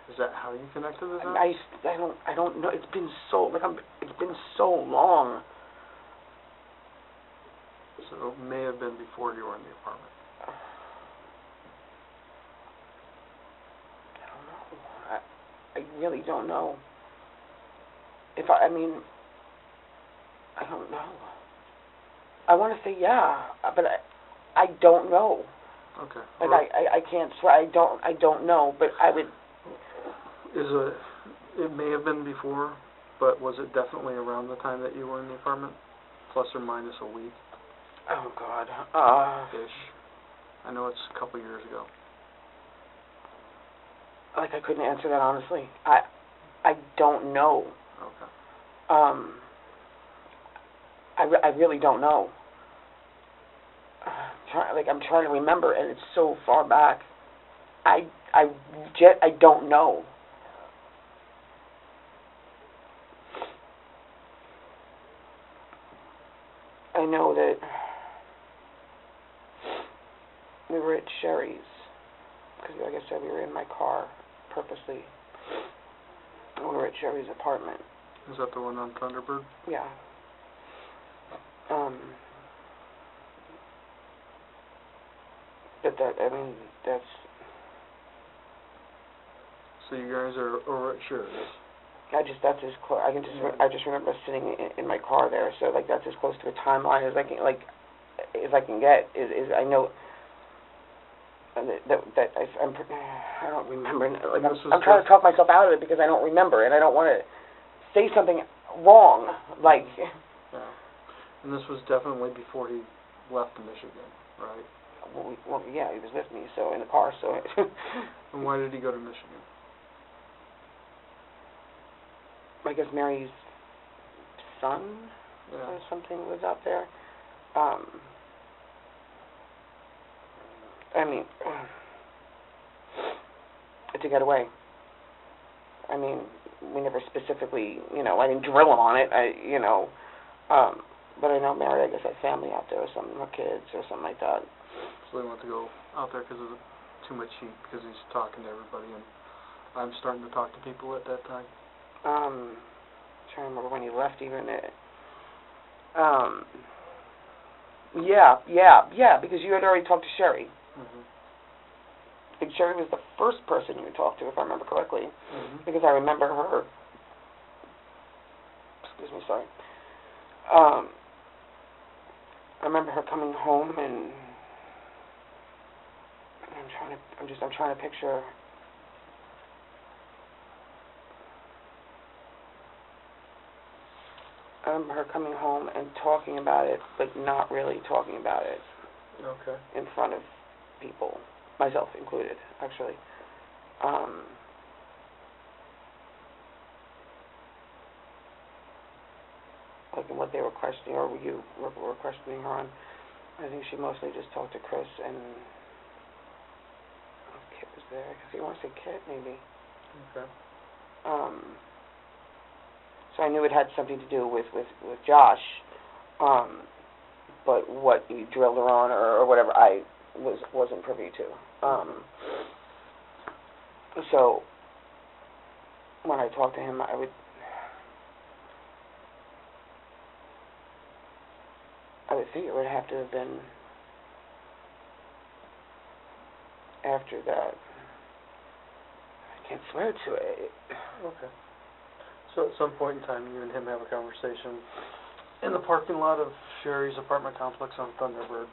Is that how you connected the dots? I don't know. It's been so long. So it may have been before you were in the apartment. I don't know. I really don't know. I mean, I don't know. I want to say yeah, but I don't know. Okay. Like I can't swear. I don't know, but I would. It may have been before, but was it definitely around the time that you were in the apartment? Plus or minus a week? Oh God. Ish. I know it's a couple years ago. Like I couldn't answer that honestly. I don't know. Okay. I really don't know. I'm trying to remember, and it's so far back. I don't know. I know that we were at Sherry's, because like I said, we were in my car purposely. We were at Sherry's apartment. Is that the one on Thunderbird? Yeah. But that's... So you guys are over at Sherry's? That's as close. I just remember sitting in my car there. So like that's as close to a timeline as I can get. Is I know that I don't remember. Like I'm trying to talk myself out of it because I don't remember, and I don't want to say something wrong. Like. Yeah. And this was definitely before he left Michigan, right? Well, yeah, he was with me, so in the car. So. And why did he go to Michigan? I guess Mary's son or something was out there. I mean, to get away. I mean, we never specifically, I didn't drill him on it. But I know Mary, I guess, had family out there or something, or kids or something like that. So they want to go out there because of too much heat, because he's talking to everybody, and I'm starting to talk to people at that time. I'm trying to remember when he left even. Yeah, because you had already talked to Sherry. Mm-hmm. I think Sherry was the first person you talked to, if I remember correctly, because I remember her. Excuse me, sorry. I remember her coming home, and I'm trying to picture. I remember her coming home and talking about it, but not really talking about it. Okay. In front of people, myself included, actually. Like in what they were questioning, or you were questioning her on. I think she mostly just talked to Chris, and Kit was there. Because you want to say Kit, maybe. Okay. So I knew it had something to do with Josh, but what you drilled her on or whatever, I wasn't privy to. So when I talked to him, I would think it would have to have been after that. I can't swear to it. Okay. So at some point in time, you and him have a conversation in the parking lot of Sherry's apartment complex on Thunderbird,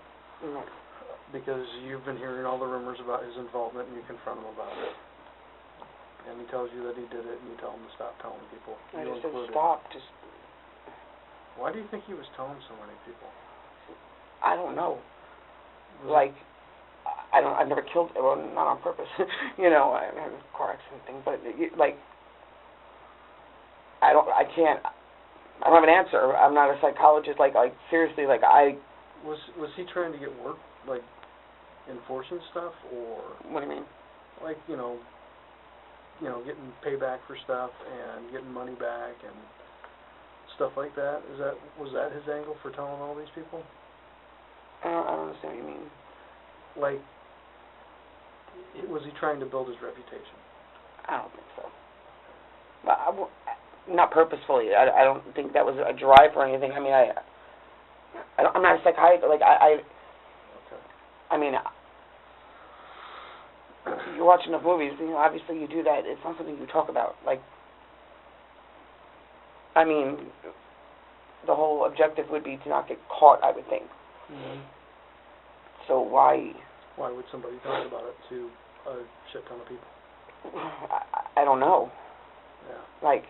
because you've been hearing all the rumors about his involvement, and you confront him about it. And he tells you that he did it, and you tell him to stop telling people. I just said stop. Why do you think he was telling so many people? I don't know. Like, I've never killed, well, not on purpose. You know, I had a car accident thing, but, like, I don't have an answer. I'm not a psychologist. Like seriously, like Was he trying to get work, like, enforcing stuff, or? What do you mean? Like, getting payback for stuff and getting money back and stuff like that. Was that his angle for telling all these people? I don't understand what you mean. Like, was he trying to build his reputation? I don't think so. But not purposefully. I don't think that was a drive or anything. I mean, I'm not a psychiatrist. Like, Okay. I mean, you watch enough movies, obviously you do that. It's not something you talk about. Like, I mean, the whole objective would be to not get caught, I would think. Mm-hmm. So why? Why would somebody talk about it to a shit ton of people? I don't know. Yeah. Like.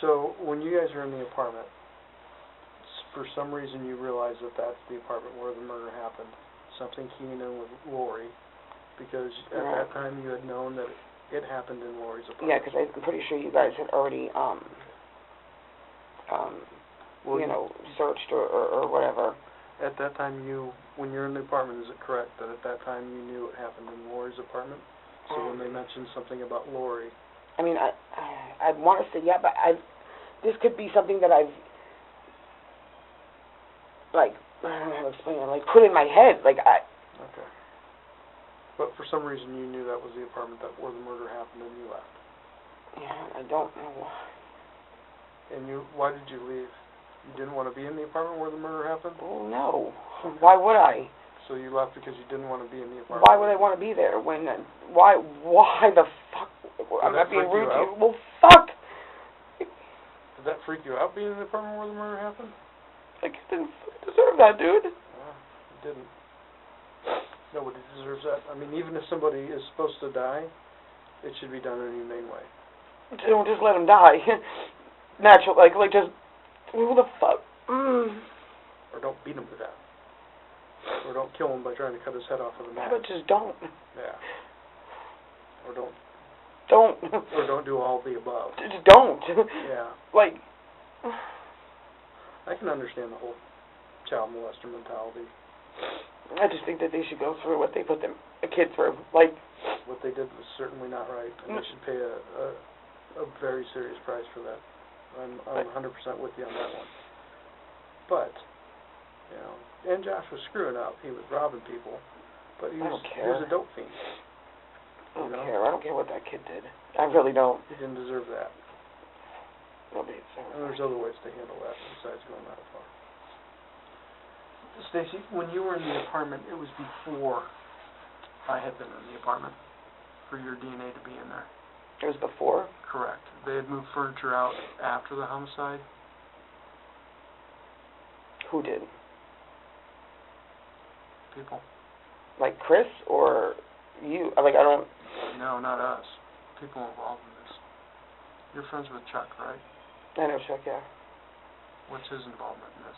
So when you guys are in the apartment, for some reason you realize that that's the apartment where the murder happened. Something keying in with Lori, because at that time you had known that it happened in Lori's apartment. Yeah, because I'm pretty sure you guys had already searched or whatever. At that time, when you're in the apartment, is it correct that at that time you knew it happened in Lori's apartment? So when they mentioned something about Lori. I mean, I want to say yeah, but this could be something that I've like, I don't know how to explain it, like put in my head, like Okay. But for some reason you knew that was the apartment where the murder happened and you left. Yeah, I don't know why. And why did you leave? You didn't want to be in the apartment where the murder happened? Well, no. Why would I? So you left because you didn't want to be in the apartment? Why would I want to be there when? Why the fuck? I'm not being rude to you. Well, fuck. Did that freak you out being in the apartment where the murder happened? Like, you didn't deserve that, dude. Yeah, you didn't. Nobody deserves that. I mean, even if somebody is supposed to die, it should be done in a humane way. Don't just let him die. Natural, like just, who the fuck? Or don't beat him to death. Or don't kill him by trying to cut his head off with a knife. But just don't. Yeah. Or don't. Don't. Or don't do all of the above. Just don't. Yeah. Like. I can understand the whole child molester mentality. I just think that they should go through what they put a kid through. Like. What they did was certainly not right, and they should pay a very serious price for that. I'm 100% with you on that one. But, and Josh was screwing up. He was robbing people, but he was a dope fiend. I don't care. I don't care what that kid did. I really don't. He didn't deserve that. Nobody deserves that. And there's other ways to handle that besides going that far. Stacy, when you were in the apartment, it was before I had been in the apartment for your DNA to be in there. It was before? Correct. They had moved furniture out after the homicide. Who did? People. Like Chris or you? Like, I don't... No, not us. People involved in this. You're friends with Chuck, right? I know Chuck, yeah. What's his involvement in this?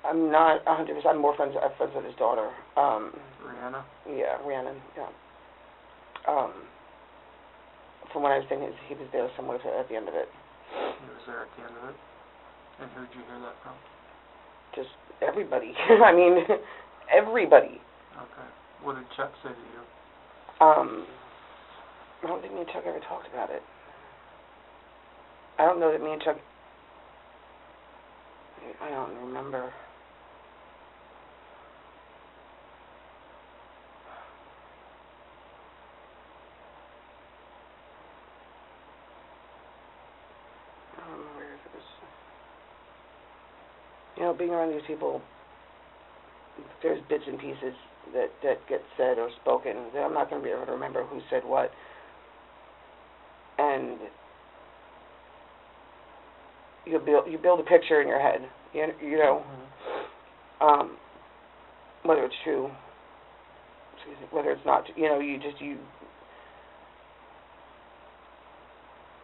I'm not 100%. I'm more friends. I'm friends with his daughter. Rihanna? Yeah, Rhiannon, yeah. From what I was saying, he was there somewhere at the end of it. He was there at the end of it? And who did you hear that from? Just everybody. I mean, everybody. Okay. What did Chuck say to you? I don't think me and Chuck ever talked about it. I don't know that me and Chuck... I don't remember. Being around these people, there's bits and pieces that get said or spoken that I'm not going to be able to remember who said what. And you build a picture in your head, you know, whether it's true, whether it's not, you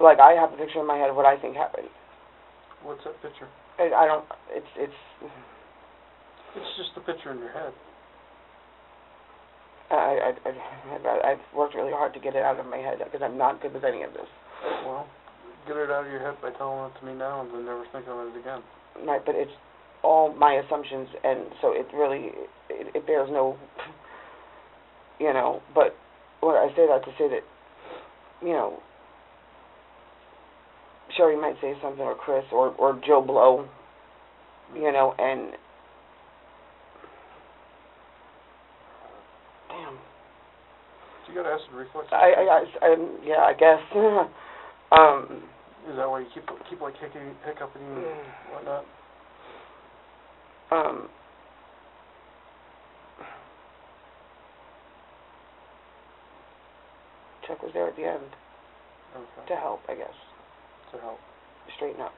Like, I have a picture in my head of what I think happened. What's that picture? I don't, it's, It's just the picture in your head. I've worked really hard to get it out of my head, because I'm not good with any of this. Well, get it out of your head by telling it to me now and then never think of it again. Right, but it's all my assumptions, and so it really, it bears no, you know, but what I say that to say that, you know, Sherry might say something, or Chris, or Joe Blow, you know, and damn. So you got acid reflux? Yeah, I guess. Is that why you keep like hiccuping and whatnot? Chuck was there at the end Okay. to help, I guess. To help. Straighten up.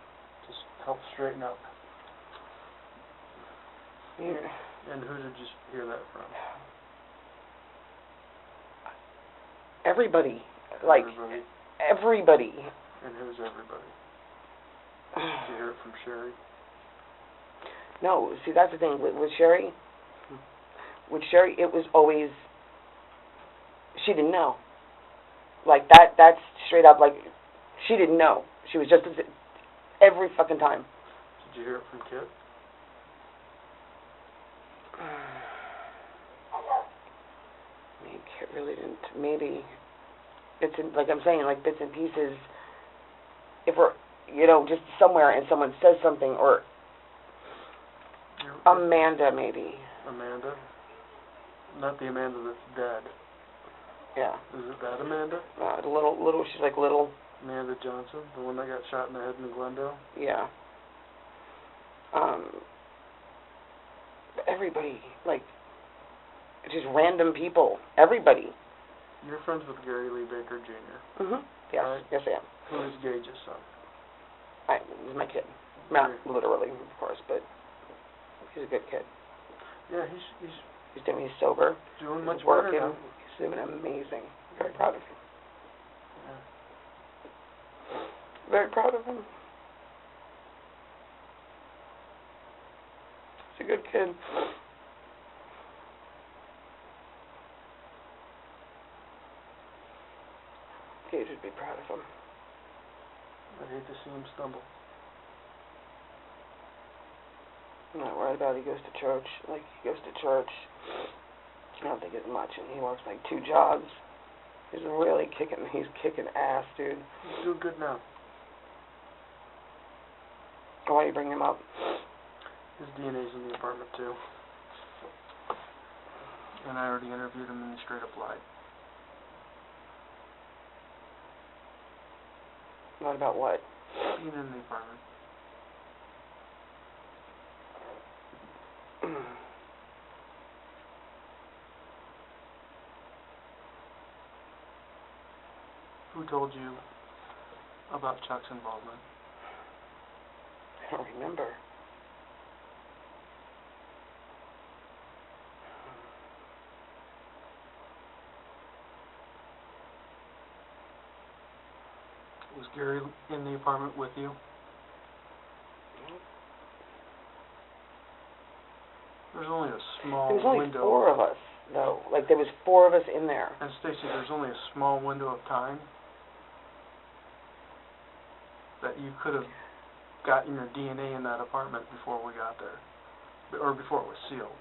Just help straighten up. Yeah. And who did you hear that from? Everybody. Like, everybody. And who's everybody? Did you hear it from Sherry? No, see, that's the thing. With Sherry, it was always, she didn't know. Like, that's straight up, like, she didn't know. She was just, every fucking time. Did you hear it from Kit? I mean, Kit really didn't, maybe, it's in, like I'm saying, like, bits and pieces. If we're, you know, just somewhere and someone says something, or Amanda, maybe. Amanda? Not the Amanda that's dead. Yeah. Is it that Amanda? Little, she's like little. Amanda Johnson, the one that got shot in the head in Glendale? Yeah. Everybody, like, just random people. Everybody. You're friends with Gary Lee Baker Jr. Mhm. Yes. Right. Yes, I am. Who is Gage's son? He's my kid. Not literally, of course, but he's a good kid. Yeah, He's sober. Doing much He's working. better now. He's doing amazing. Very proud of him. Yeah. Very proud of him. He's a good kid. Gage would be proud of him. I'd hate to see him stumble. I'm not worried about it. He goes to church. Like, he goes to church. I don't think it's much, and he works like 2 jobs. He's kicking ass, dude. He's doing good now. Why do you bring him up? His DNA's in the apartment, too. And I already interviewed him, and he straight up lied. What about what? Being in the apartment. Who told you about Chuck's involvement? I don't remember. Was Gary in the apartment with you? There's only a small window. There was only 4 of us, though. Like, there was 4 of us in there. And Stacy, there's only a small window of time that you could have gotten your DNA in that apartment before we got there. Or before it was sealed.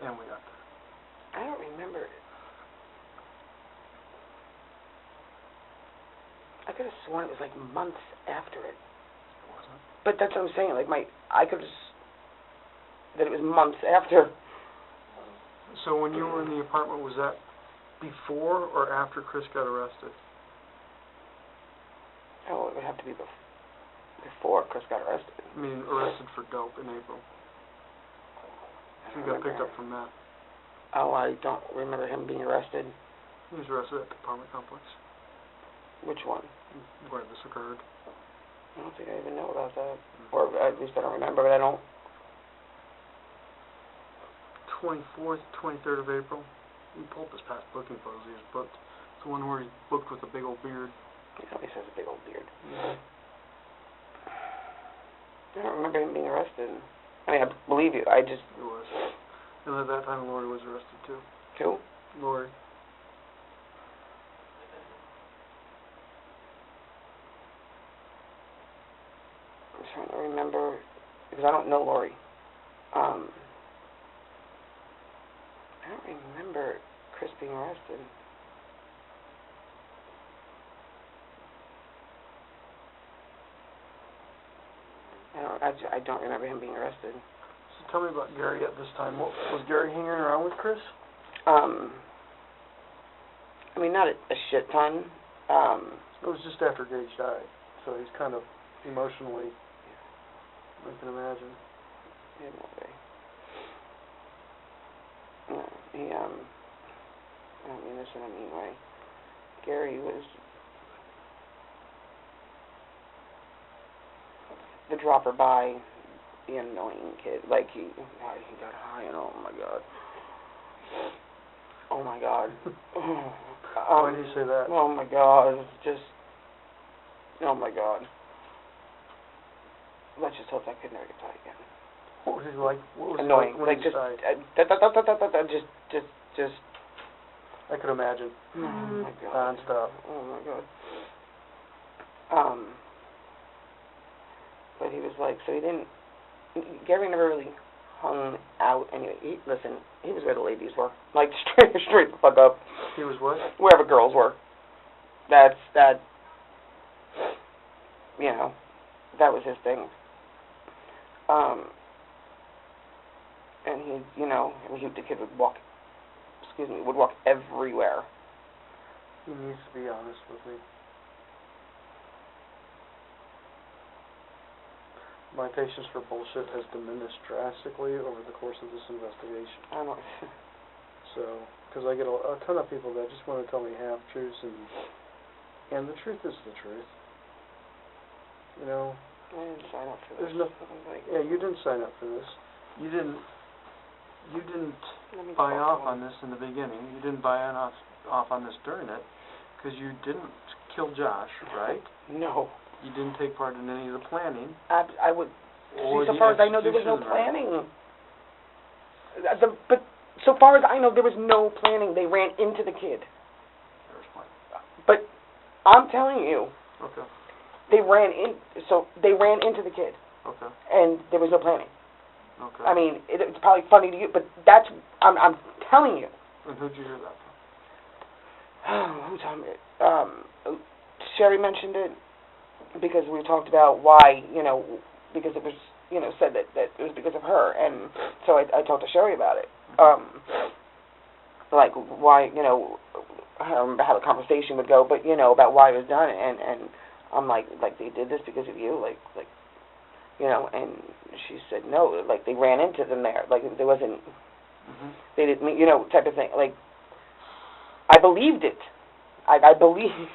And we got there. I don't remember it. I could have sworn it was like months after it. It wasn't. But that's what I'm saying. Like, I could have that it was months after. So when you were in the apartment, was that before or after Chris got arrested? Oh, it would have to be before Chris got arrested. I mean, arrested for dope in April. He got picked up from that. Oh, I don't remember him being arrested. He was arrested at the apartment complex. Which one? Where this occurred. I don't think I even know about that. Or at least I don't remember, but I don't. 24th, 23rd of April. You pulled this past booking photos he was booked. It's the one where he's booked with a big old beard. He always has a big old beard. Yeah. I don't remember him being arrested. I mean, I believe you. I just... It was. And at that time, Lori was arrested, too. Who? Lori. I'm trying to remember, because I don't know Lori. I don't remember Chris being arrested. I don't remember him being arrested. So tell me about Gary at this time. Was Gary hanging around with Chris? I mean, not a shit ton. It was just after Gage died, so he's kind of emotionally, I can imagine. In what way? No, he, I don't mean this in a mean way. Gary was the dropper by, the annoying kid. Like, he got high and oh my god. Oh my god. Why do you say that? Oh my god. It's just, oh my god. Let's just hope that kid never gets high again. What was he like? What was Annoying. He like when Like, he just, died? just. I could imagine. Oh my god. Non-stop. Oh my god. But he was like, so he didn't, Gary never really hung out anyway. Listen, he was where the ladies were. Like, straight the fuck up. He was what? Wherever girls were. That, you know, that was his thing. And he, you know, the kid would walk everywhere. He needs to be honest with me. My patience for bullshit has diminished drastically over the course of this investigation. I don't know. So, because I get a ton of people that just want to tell me half-truths, and the truth is the truth. You know? I didn't sign up for this. There's no... Yeah, you didn't sign up for this. You didn't buy off on this in the beginning. You didn't buy off on this during it, because you didn't kill Josh, right? No. You didn't take part in any of the planning. I would. Or See, so far as I know, there was no execution, planning. But so far as I know, there was no planning. They ran into the kid. There's planning. But I'm telling you, Okay. they ran into the kid, Okay. and there was no planning. Okay. I mean, it's probably funny to you, but that's I'm telling you. And who'd you hear that from? Who told me? Sherry mentioned it because we talked about why, you know, because it was, you know, said that it was because of her, and so I talked to Sherry about it. Like why, you know, I don't remember how the conversation would go, but you know, about why it was done, and I'm like they did this because of you, like, you know, and she said no, like they ran into them there, like there wasn't, they didn't, you know, type of thing. Like I believed it, I believe.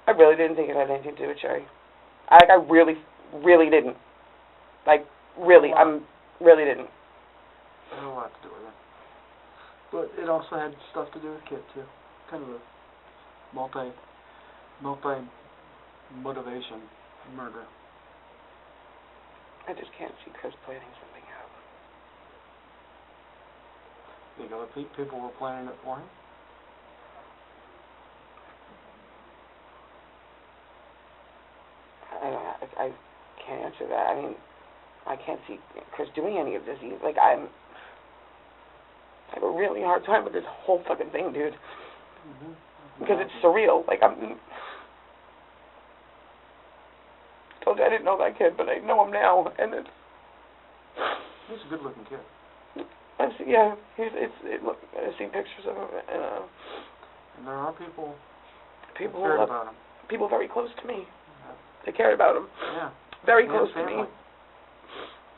I really didn't think it had anything to do with Sherry. I really, really didn't. Like, really, really didn't. It had a lot to do with it. But it also had stuff to do with Kit, too. Kind of a multi-motivation murder. I just can't see Chris planning something out. You think other people were planning it for him? I can't answer that. I mean, I can't see Chris doing any of this. Like, I have a really hard time with this whole fucking thing, dude. Because it's surreal. Like, I told you I didn't know that kid, but I know him now, and it's... He's a good-looking kid. I've seen pictures of him, and there are people who cared about him. People very close to me. They cared about him. Yeah. Very close to me.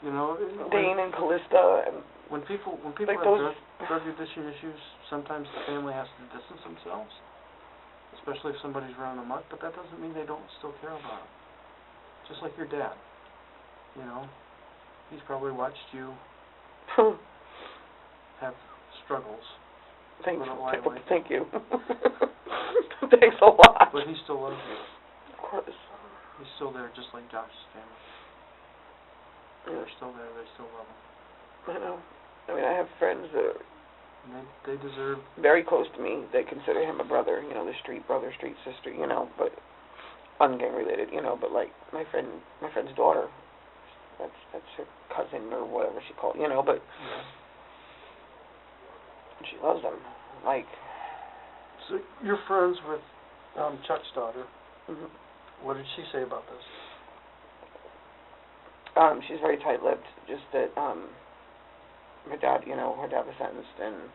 You know, Dane and Callista and when people like have those drug addiction issues, sometimes the family has to distance themselves, especially if somebody's running amok. But that doesn't mean they don't still care about them. Just like your dad. You know, he's probably watched you have struggles Thanks. Put it lightly. Thank you. Thanks a lot. But he still loves you. Of course. He's still there, just like Josh's family. They're still there. They still love him. I know. I mean, I have friends that are And they deserve... very close to me. They consider him a brother, you know, the street brother, street sister, you know, but ungang related, you know, but like my friend's daughter, that's her cousin or whatever she called, you know, but she loves him. Like, so you're friends with Chuck's daughter. mhm. What did she say about this? She's very tight-lipped. Just that her dad was sentenced, and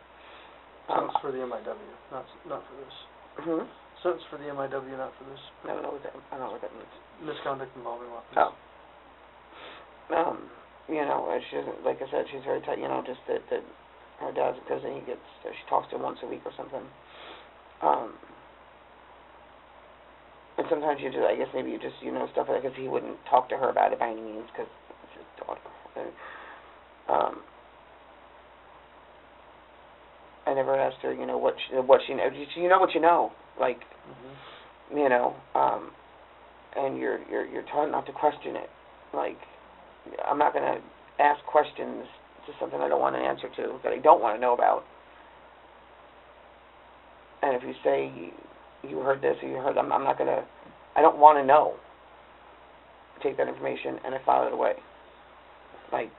Sentence for the MIW, not for this. hmm? Sentence for the MIW, not for this. I don't know what that means. Misconduct involving weapons. Oh. You know, she doesn't, like I said, she's very tight. You know, just that her dad's in prison. She talks to him once a week or something. And sometimes I guess maybe you just, you know, stuff like that, because he wouldn't talk to her about it by any means, because it's his daughter. And, I never asked her, you know, what she knows. You know what you know, like, you know, and you're taught not to question it. Like, I'm not going to ask questions to something I don't want an answer to, that I don't want to know about. And if you say you heard this or you heard that, I'm not going to, I don't want to know. Take that information and I file it away. Like,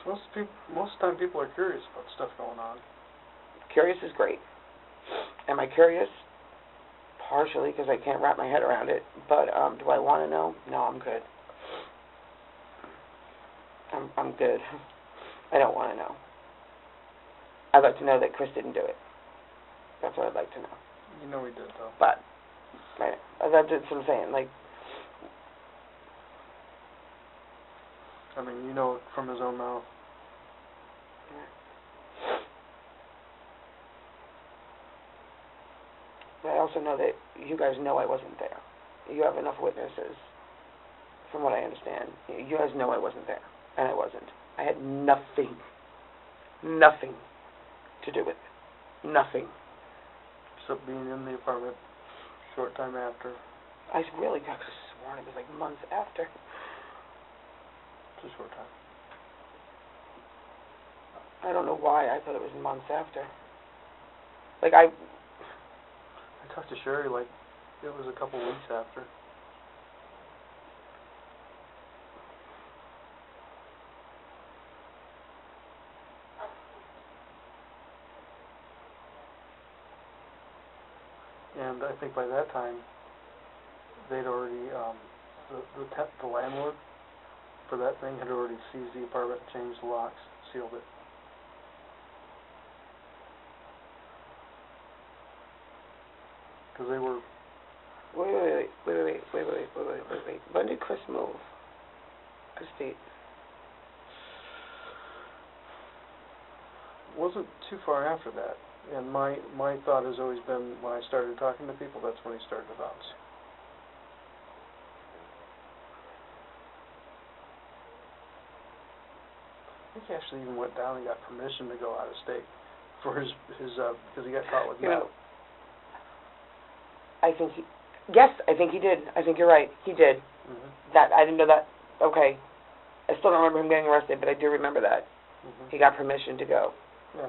most of the time people are curious about stuff going on. Curious is great. Am I curious? Partially, because I can't wrap my head around it. But do I want to know? No, I'm good. I'm good. I don't want to know. I'd like to know that Chris didn't do it. That's what I'd like to know. You know he did, though. But that's what I'm saying. Like, I mean, you know it from his own mouth. But I also know that you guys know I wasn't there. You have enough witnesses, from what I understand. You guys know I wasn't there, and I wasn't. I had nothing to do with it. Nothing. Except being in the apartment a short time after. I really got sworn it was like months after. It's a short time. I don't know why I thought it was months after. Like, I talked to Sherry like it was a couple weeks after. And I think by that time, they'd already, the landlord for that thing had already seized the apartment, changed the locks, sealed it. Because they were... Wait. When did Chris move? A state. Wasn't too far after that. And my thought has always been, when I started talking to people, that's when he started to bounce. I think he actually even went down and got permission to go out of state for his because he got caught with meth. I think he did. I think you're right. He did. Mm-hmm. That, I didn't know that. Okay. I still don't remember him getting arrested, but I do remember that. Mm-hmm. He got permission to go. Yeah.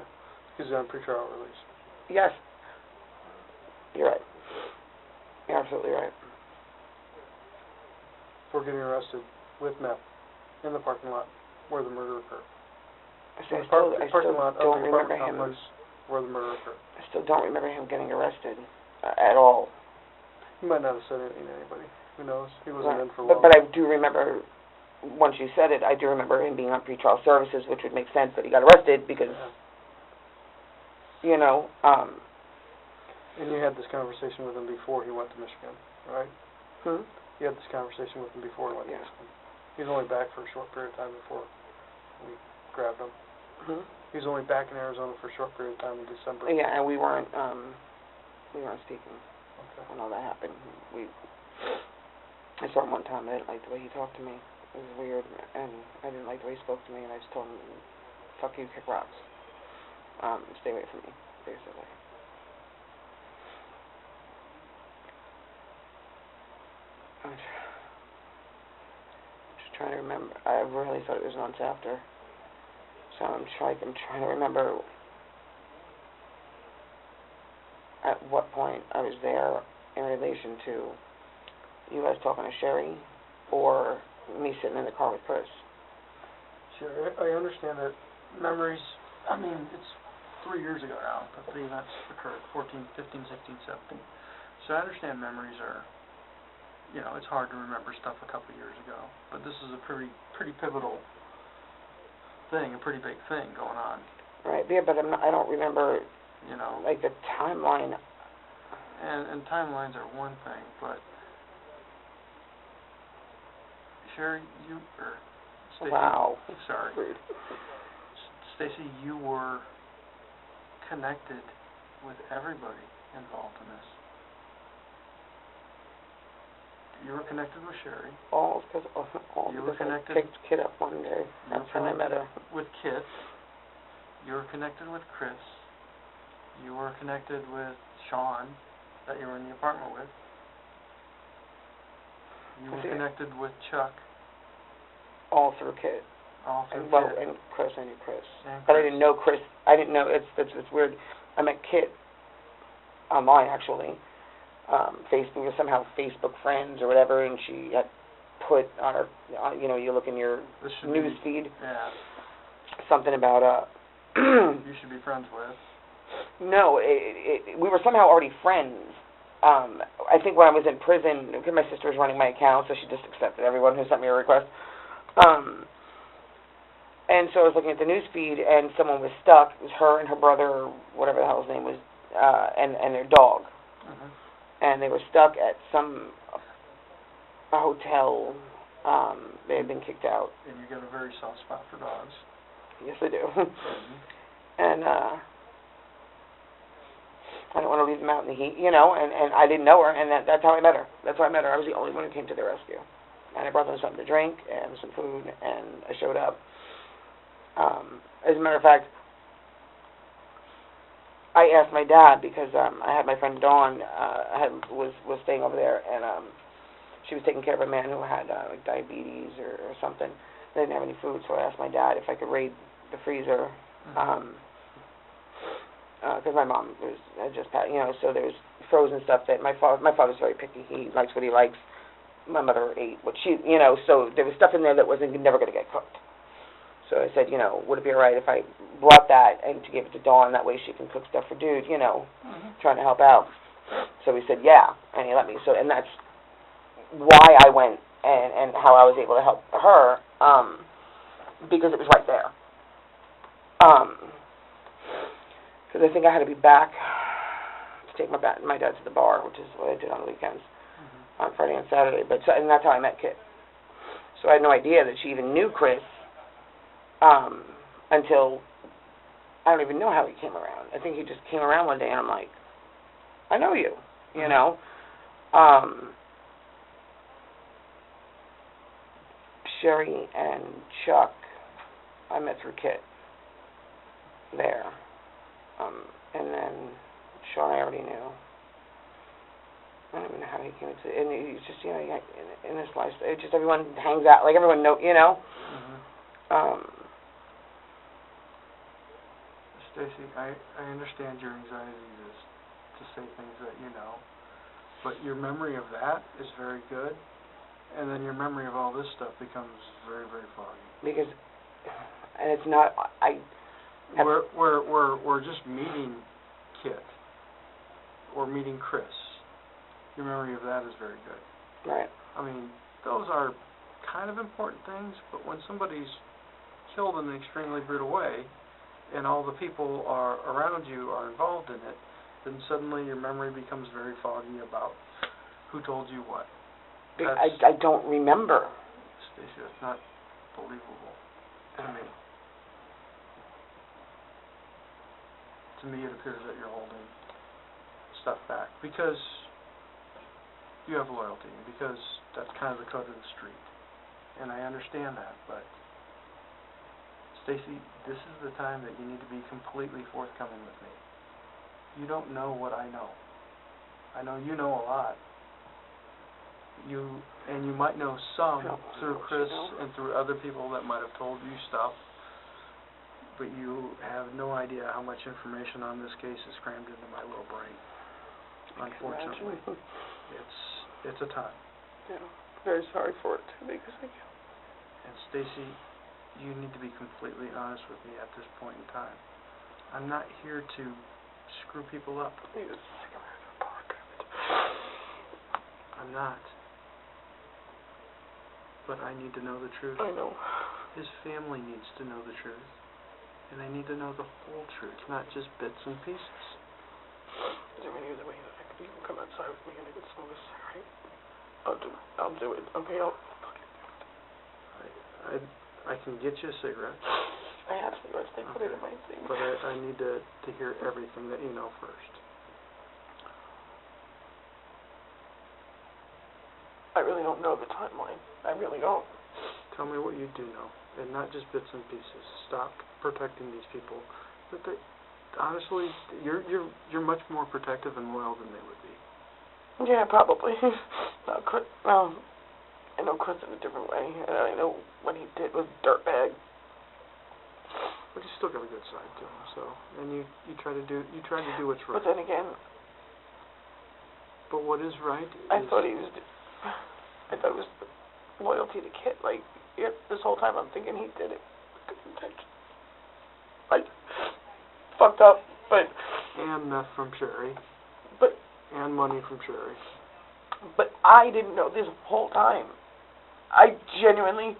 He's on pretrial release. Yes. You're right. You're absolutely right. For getting arrested with meth in the parking lot where the murder occurred. I still don't remember him. Where the murder occurred. I still don't remember him getting arrested at all. He might not have said anything to anybody. Who knows? He wasn't in for long. But I do remember, once you said it, I do remember him being on pretrial services, which would make sense that he got arrested because, you know. And you had this conversation with him before he went to Michigan, right? Hmm? You had this conversation with him before he went to Michigan. He was only back for a short period of time before we grabbed him. Hmm? He was only back in Arizona for a short period of time in December. Yeah, and we weren't speaking when all that happened. I saw him one time. I didn't like the way he talked to me. It was weird, and I didn't like the way he spoke to me, and I just told him, fuck you, kick rocks. Stay away from me. basically. I'm just trying to remember. I really thought it was months after. So I'm trying to remember at what point I was there in relation to you guys talking to Sherry or me sitting in the car with Chris. Sure, I understand that memories, I mean, it's 3 years ago now that the events occurred, 14, 15, 16, 17. So I understand memories are, you know, it's hard to remember stuff a couple of years ago. But this is a pretty pivotal thing, a pretty big thing going on. Right, yeah, but I don't remember, you know, like the timeline. And timelines are one thing, but Sherry, Stacy, Wow. sorry. Rude. Stacy, you were connected with everybody involved in this. You were connected with Sherry. All because I picked Kit up one day. That's how I met her. With Kit. You were connected with Chris. You were connected with Sean, that you were in the apartment with. You were connected with Chuck. All through Kit. All through Well, Kit. and Chris, I knew Chris. And But Chris. I didn't know Chris. I didn't know, it's weird. I met Kit online, actually. Facebook, we were somehow Facebook friends or whatever, and she had put on her, you know, you look in your news feed, Yeah. something about, you should be friends with. No, we were somehow already friends. I think when I was in prison, because my sister was running my account, so she just accepted everyone who sent me a request. And so I was looking at the news feed, and someone was stuck. It was her and her brother, whatever the hell his name was, and their dog. Mm-hmm. And they were stuck at a hotel. They had been kicked out. And you got a very soft spot for dogs. Yes, I do. Mm-hmm. And I don't want to leave them out in the heat, you know, and I didn't know her, and that's how I met her. That's how I met her. I was the only one who came to the rescue. And I brought them something to drink and some food, and I showed up. As a matter of fact, I asked my dad, because I had my friend Dawn was staying over there, and she was taking care of a man who had like diabetes or something. They didn't have any food, so I asked my dad if I could raid the freezer. Because my mom had just passed, you know, so there was frozen stuff that my father's very picky. He likes what he likes. My mother ate what she, you know, so there was stuff in there that wasn't never going to get cooked. So I said, you know, would it be all right if I brought that and to give it to Dawn, that way she can cook stuff for Dude, you know, trying to help out. So he said, yeah, and he let me. So, and that's why I went and how I was able to help her, because it was right there. Because I think I had to be back to take my dad to the bar, which is what I did on the weekends, on Friday and Saturday. And that's how I met Kit. So I had no idea that she even knew Chris until, I don't even know how he came around. I think he just came around one day, and I'm like, I know you, you know. Sherry and Chuck, I met through Kit there. And then Sean I already knew. I don't even know how he came into it. And he's just, you know, in this life, it just everyone hangs out, like everyone know, you know. Stacy, I understand your anxiety to say things that you know, but your memory of that is very good, and then your memory of all this stuff becomes very, very foggy. Because, and it's not, We're just meeting Kit, or meeting Chris. Your memory of that is very good. Right. I mean, those are kind of important things, but when somebody's killed in an extremely brutal way, and all the people around you are involved in it, then suddenly your memory becomes very foggy about who told you what. I don't remember. Stacy, that's not believable to me. To me, it appears that you're holding stuff back because you have loyalty, and because that's kind of the code of the street. And I understand that, but Stacy, this is the time that you need to be completely forthcoming with me. You don't know what I know. I know you know a lot. You might know some through Chris and through other people that might have told you stuff, but you have no idea how much information on this case is crammed into my little brain. Unfortunately, it's a ton. Yeah, very sorry for it too, because And Stacy, you need to be completely honest with me at this point in time. I'm not here to screw people up. I'm not. But I need to know the truth. I know. His family needs to know the truth. And they need to know the whole truth, not just bits and pieces. Is there any other way that you can come outside with me and I can smoke a cigarette? I'll do it. Okay, I'll fucking do it. I can get you a cigarette. I have cigarettes. They put it in my thing. But I need to hear everything that you know first. I really don't know the timeline. I really don't. Tell me what you do know, and not just bits and pieces. Stop protecting these people. But honestly, you're much more protective and loyal than they would be. Yeah, probably. I know Chris in a different way, and I know what he did was dirtbag. But he's still got a good side to him. So, and you try to do what's right. But then again, but what is right? I thought it was loyalty to Kit. Like, yeah, this whole time I'm thinking he did it. Like, fucked up, but... And meth from Sherry. But... And money from Sherry. But I didn't know this whole time. I genuinely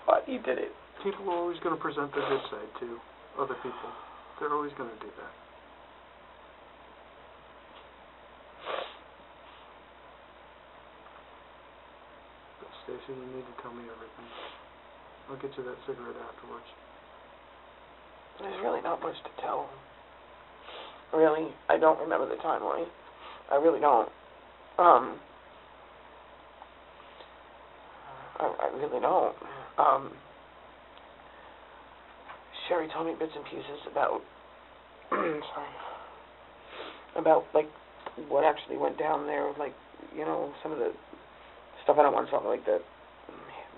thought he did it. People are always going to present their good side to other people. They're always going to do that. But Stacy, you need to tell me everything. I'll get you that cigarette afterwards. There's really not much to tell. Really, I don't remember the timeline. I really don't. I really don't. Sherry told me bits and pieces about, about, like, what actually went down there, like, you know, some of the stuff I don't want to talk about, like the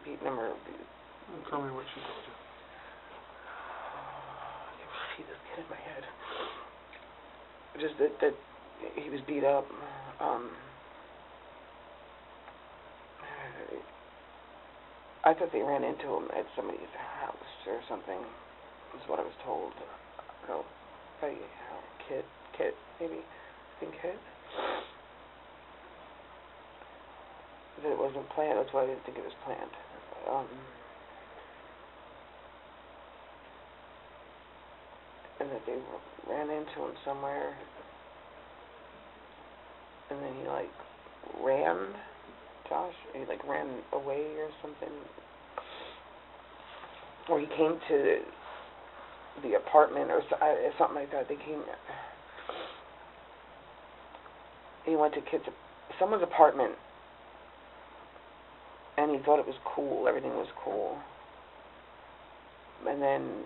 beating him or... Tell me what she told you. I can see this kid in my head. Just that he was beat up. I thought they ran into him at somebody's house or something. Is what I was told. No, by Kit, maybe. I think Kit. That it wasn't planned. That's why I didn't think it was planned. And that they ran into him somewhere. And then he, like, ran. Josh, he, like, ran away or something. Or he came to the apartment or something like that. He went to someone's apartment, and he thought it was cool. Everything was cool. And then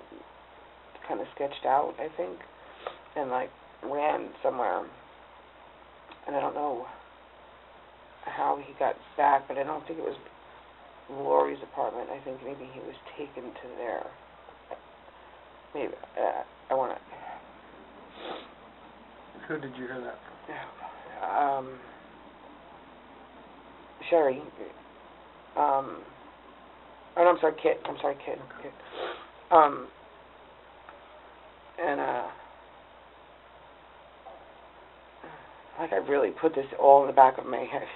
kind of sketched out, I think, and, like, ran somewhere. And I don't know how he got back, but I don't think it was Lori's apartment. I think maybe he was taken to there. Maybe. I want to... Who did you hear that from? Sherry. Oh, no, I'm sorry, Kit. Okay. Kit. And, like, I really put this all in the back of my head.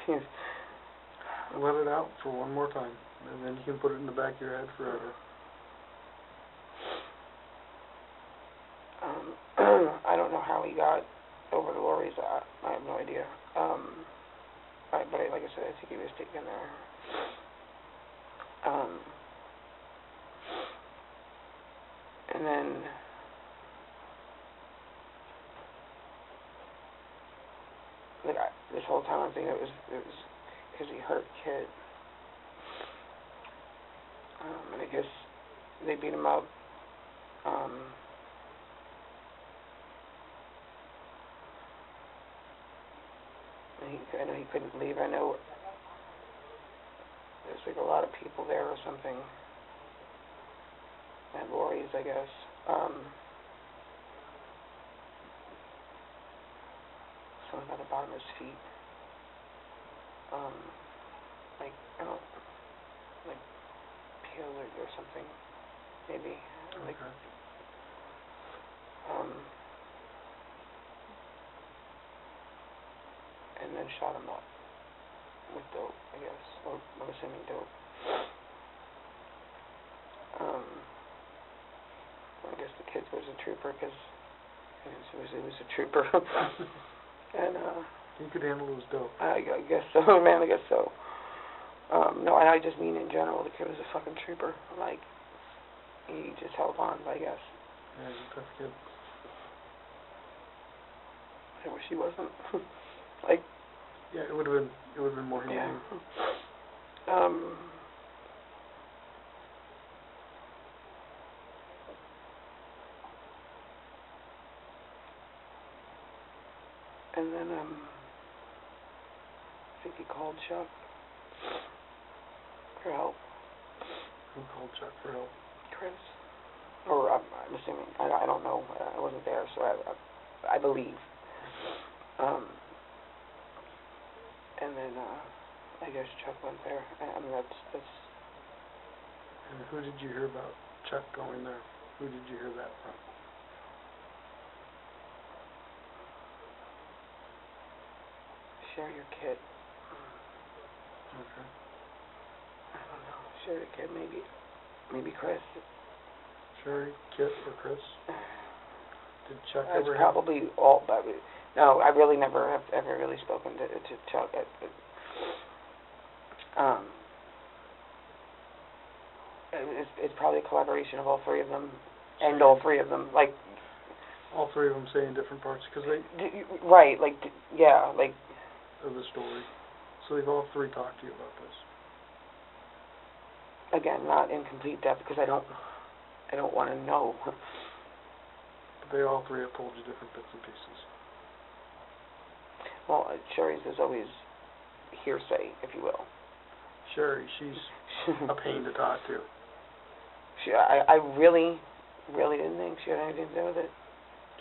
Let it out for one more time, and then you can put it in the back of your head forever. I don't know how he got over to Lori's. I have no idea. But like I said, I think he was taken there. And then this whole time I'm thinking it was because he hurt Kid. And I guess they beat him up. I know he couldn't leave. I know there's like a lot of people there or something. And Lori's, I guess. Something at the bottom of his feet. Like, I don't, like, peel or something, maybe. Like, Okay. And then shot him up with dope, I guess, or I'm assuming dope. I guess the kid was a trooper because he was a trooper. And, He could handle his dope. I guess so, man, I guess so. No, I just mean in general, the kid was a fucking trooper. Like, he just held on, I guess. Yeah, he's a tough kid. I wish he wasn't. Like, yeah, it would have been more humane. Yeah. And then, I think he called Chuck for help. Who called Chuck for help? Chris. Or, I'm assuming. I don't know. I wasn't there, so I believe. And then, I guess Chuck went there. I mean, that's... And who did you hear about Chuck going there? Who did you hear that from? Share your kid. Okay. I don't know. Share your kid, maybe. Maybe Chris. Sherry, Kit, or Chris? Did Chuck That's ever probably all, but no, I really never have ever really spoken to Chuck. It's probably a collaboration of all three of them, and all three of them, like... all three of them saying different parts, because they... Right, like, yeah, like... of the story. So they've all three talked to you about this. Again, not in complete depth, because I don't want to know. But they all three have told you different bits and pieces. Well, Sherry's is always hearsay, if you will. Sherry, she's a pain to talk to. I really didn't think she had anything to do with it.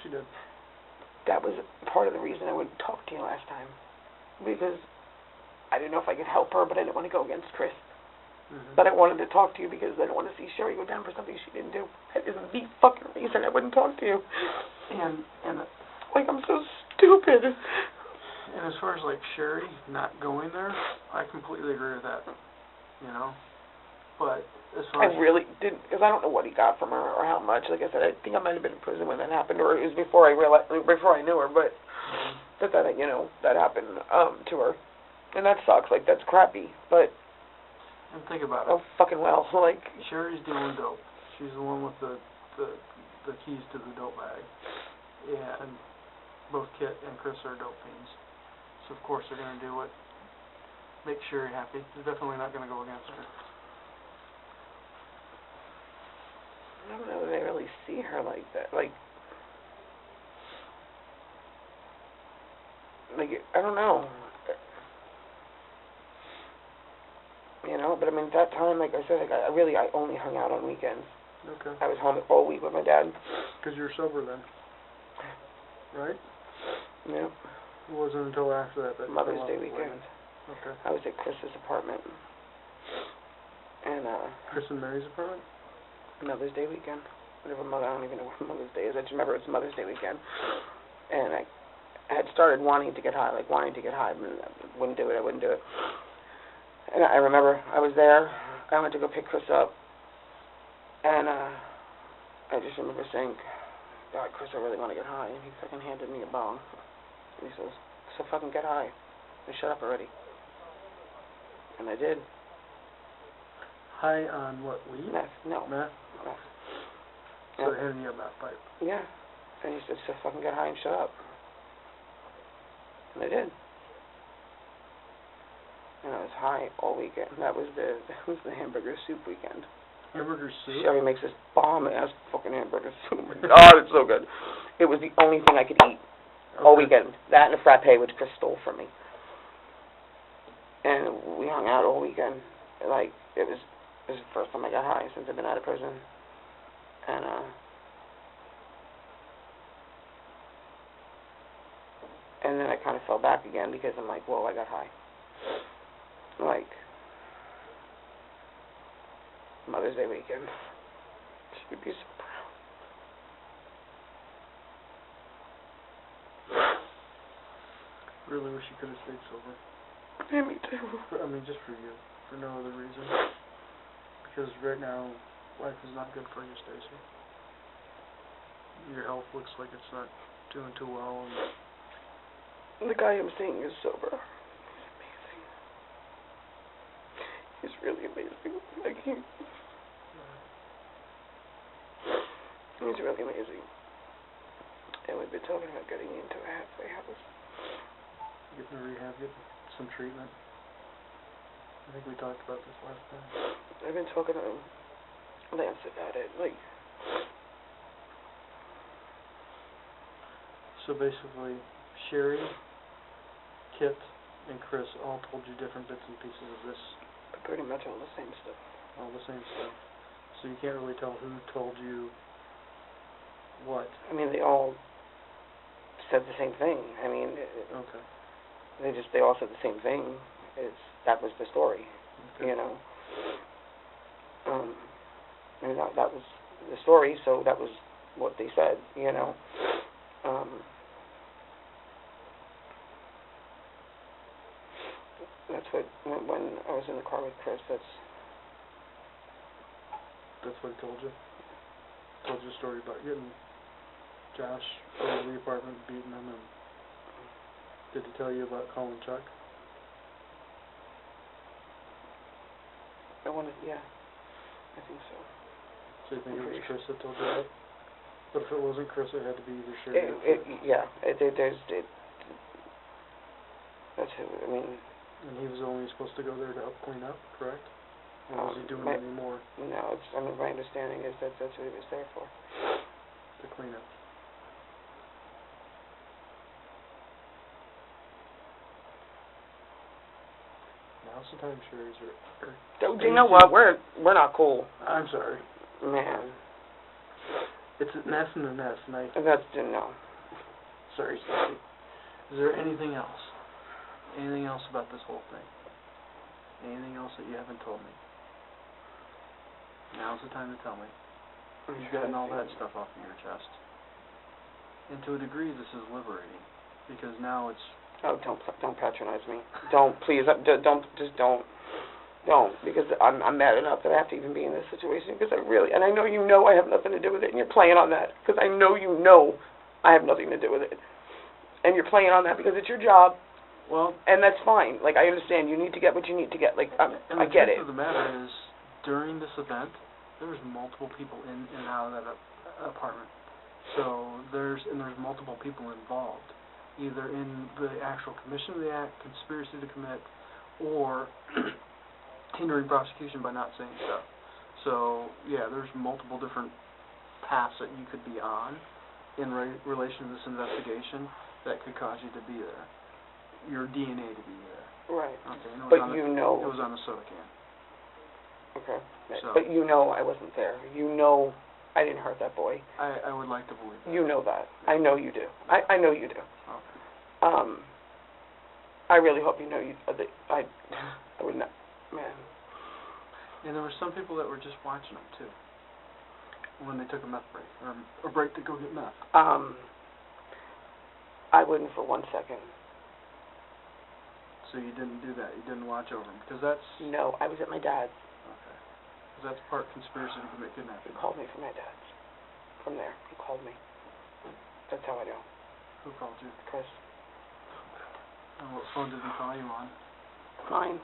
She did. That was part of the reason I wouldn't talk to you last time. Because I didn't know if I could help her, but I didn't want to go against Chris. Mm-hmm. But I wanted to talk to you because I didn't want to see Sherry go down for something she didn't do. That is the fucking reason I wouldn't talk to you. And like, I'm so stupid. And as far as, like, Sherry not going there, I completely agree with that, you know? But as far I as... really didn't, because I don't know what he got from her or how much. Like I said, I think I might have been in prison when that happened, or it was before I knew her, but that happened to her. And that sucks. Like, that's crappy, but... And think about it. Oh, fucking well, like... Sherry's dealing dope. She's the one with the keys to the dope bag. And both Kit and Chris are dope fiends. So, of course, they're going to do what makes Sherry happy. They're definitely not going to go against her. I don't know that I really see her like that. Like, I don't know. You know, but I mean, at that time, like I said, I only hung out on weekends. Okay. I was home all week with my dad. Because you were sober then, right? Yeah. It wasn't until after that Mother's Day weekend. Okay. I was at Chris's apartment. And, Chris and Mary's apartment? Mother's Day weekend. Whatever I don't even know what Mother's Day is. I just remember it's Mother's Day weekend. And I had started wanting to get high, but I wouldn't do it. And I remember I was there. I went to go pick Chris up. And, I just remember saying, God, Chris, I really want to get high. And he fucking handed me a bong. And he says, so fucking get high. And shut up already. And I did. High on what, weed? Meth. No. Meth? Meth. So they handed you a meth pipe. Yeah. And he said, so fucking get high and shut up. And I did. And I was high all weekend. That was the hamburger soup weekend. Hamburger soup? Sherry makes this bomb-ass fucking hamburger soup. Oh my God, it's so good. It was the only thing I could eat all weekend. That and a frappe, which Chris stole from me. and we hung out all weekend. Like, it was the first time I got high since I've been out of prison. And then I kind of fell back again because I'm like, whoa, I got high. Like, Mother's Day weekend. She would be so proud. Really wish you could have stayed sober. Yeah, me too. I mean, just for you, for no other reason. Because right now, life is not good for you, Stacy. Your health looks like it's not doing too well, and the guy I'm seeing is sober. He's amazing. He's really amazing. Like, he's really amazing. And we've been talking about getting into a halfway house. getting to rehab, getting some treatment. I think we talked about this last time. I've been talking to Lance about it. Like, so basically, Sherry, Kit, and Chris all told you different bits and pieces of this. pretty much all the same stuff. All the same stuff. So you can't really tell who told you what. I mean, they all said the same thing. I mean, Okay. they all said the same thing. That was the story, Okay. you know. And that was the story, so that was what they said, you know. That's what, when I was in the car with Chris, that's what he told you? Told you a story about getting Josh out of the apartment, beating him, and did he tell you about calling Chuck? yeah, I think so. So you think it was Chris that told you that? But if it wasn't Chris, it had to be either Sherry or Kit. That's who, I mean. And he was only supposed to go there to help clean up, correct? Or was he doing any more? No, my understanding is that's what he was there for. To clean up. Now's the time, Sherry's You know what? We're not cool. I'm sorry. Man. It's an S and an S, and no. Sorry, Stacy. Is there anything else? Anything else about this whole thing? Anything else that you haven't told me? Now's the time to tell me. You've gotten all that stuff off of your chest. And to a degree, this is liberating, because now it's... Oh, don't patronize me. Don't, please, don't, because I'm mad enough that I have to even be in this situation, because and I know you know I have nothing to do with it, and you're playing on that, because I know you know I have nothing to do with it. And you're playing on that because it's your job. Well, and that's fine. Like, I understand. You need to get what you need to get. Like, I get it. And the truth of the matter is, during this event, there was multiple people in and out of that apartment. So there's multiple people involved, either in the actual commission of the act, conspiracy to commit, or hindering prosecution by not saying stuff. So yeah, there's multiple different paths that you could be on in relation to this investigation that could cause you to be there. Your DNA to be there. Right. Okay. But you know. It was on a soda can. Okay. So, but you know I wasn't there. You know I didn't hurt that boy. I would like to believe that. You know that. I know you do. I know you do. Okay. I really hope you know I would not, man. And there were some people that were just watching them too, when they took a meth break, or a break to go get meth. I wouldn't for 1 second. So you didn't do that? You didn't watch over him? Because that's... No, I was at my dad's. Okay. Because that's part conspiracy to commit kidnapping. He called me from my dad's. From there, he called me. That's how I know. Who called you? Chris. And what phone did he call you on? Mine.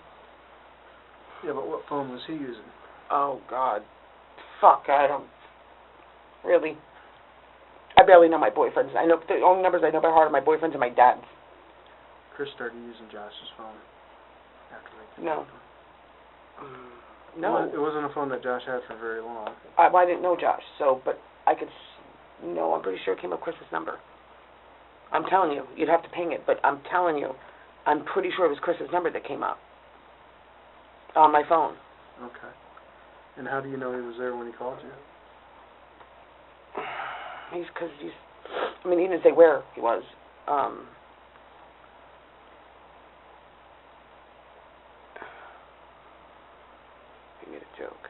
Yeah, but what phone was he using? Oh, God. Fuck, I don't... Really? I barely know my boyfriends. I know the only numbers I know by heart are my boyfriends and my dad's. Chris started using Josh's phone after they No. No. It wasn't a phone that Josh had for very long. I didn't know Josh, but I could... No, I'm pretty sure it came up Chris's number. I'm telling you. You'd have to ping it, but I'm telling you. I'm pretty sure it was Chris's number that came up. On my phone. Okay. And how do you know he was there when he called you? He didn't say where he was. He made a joke.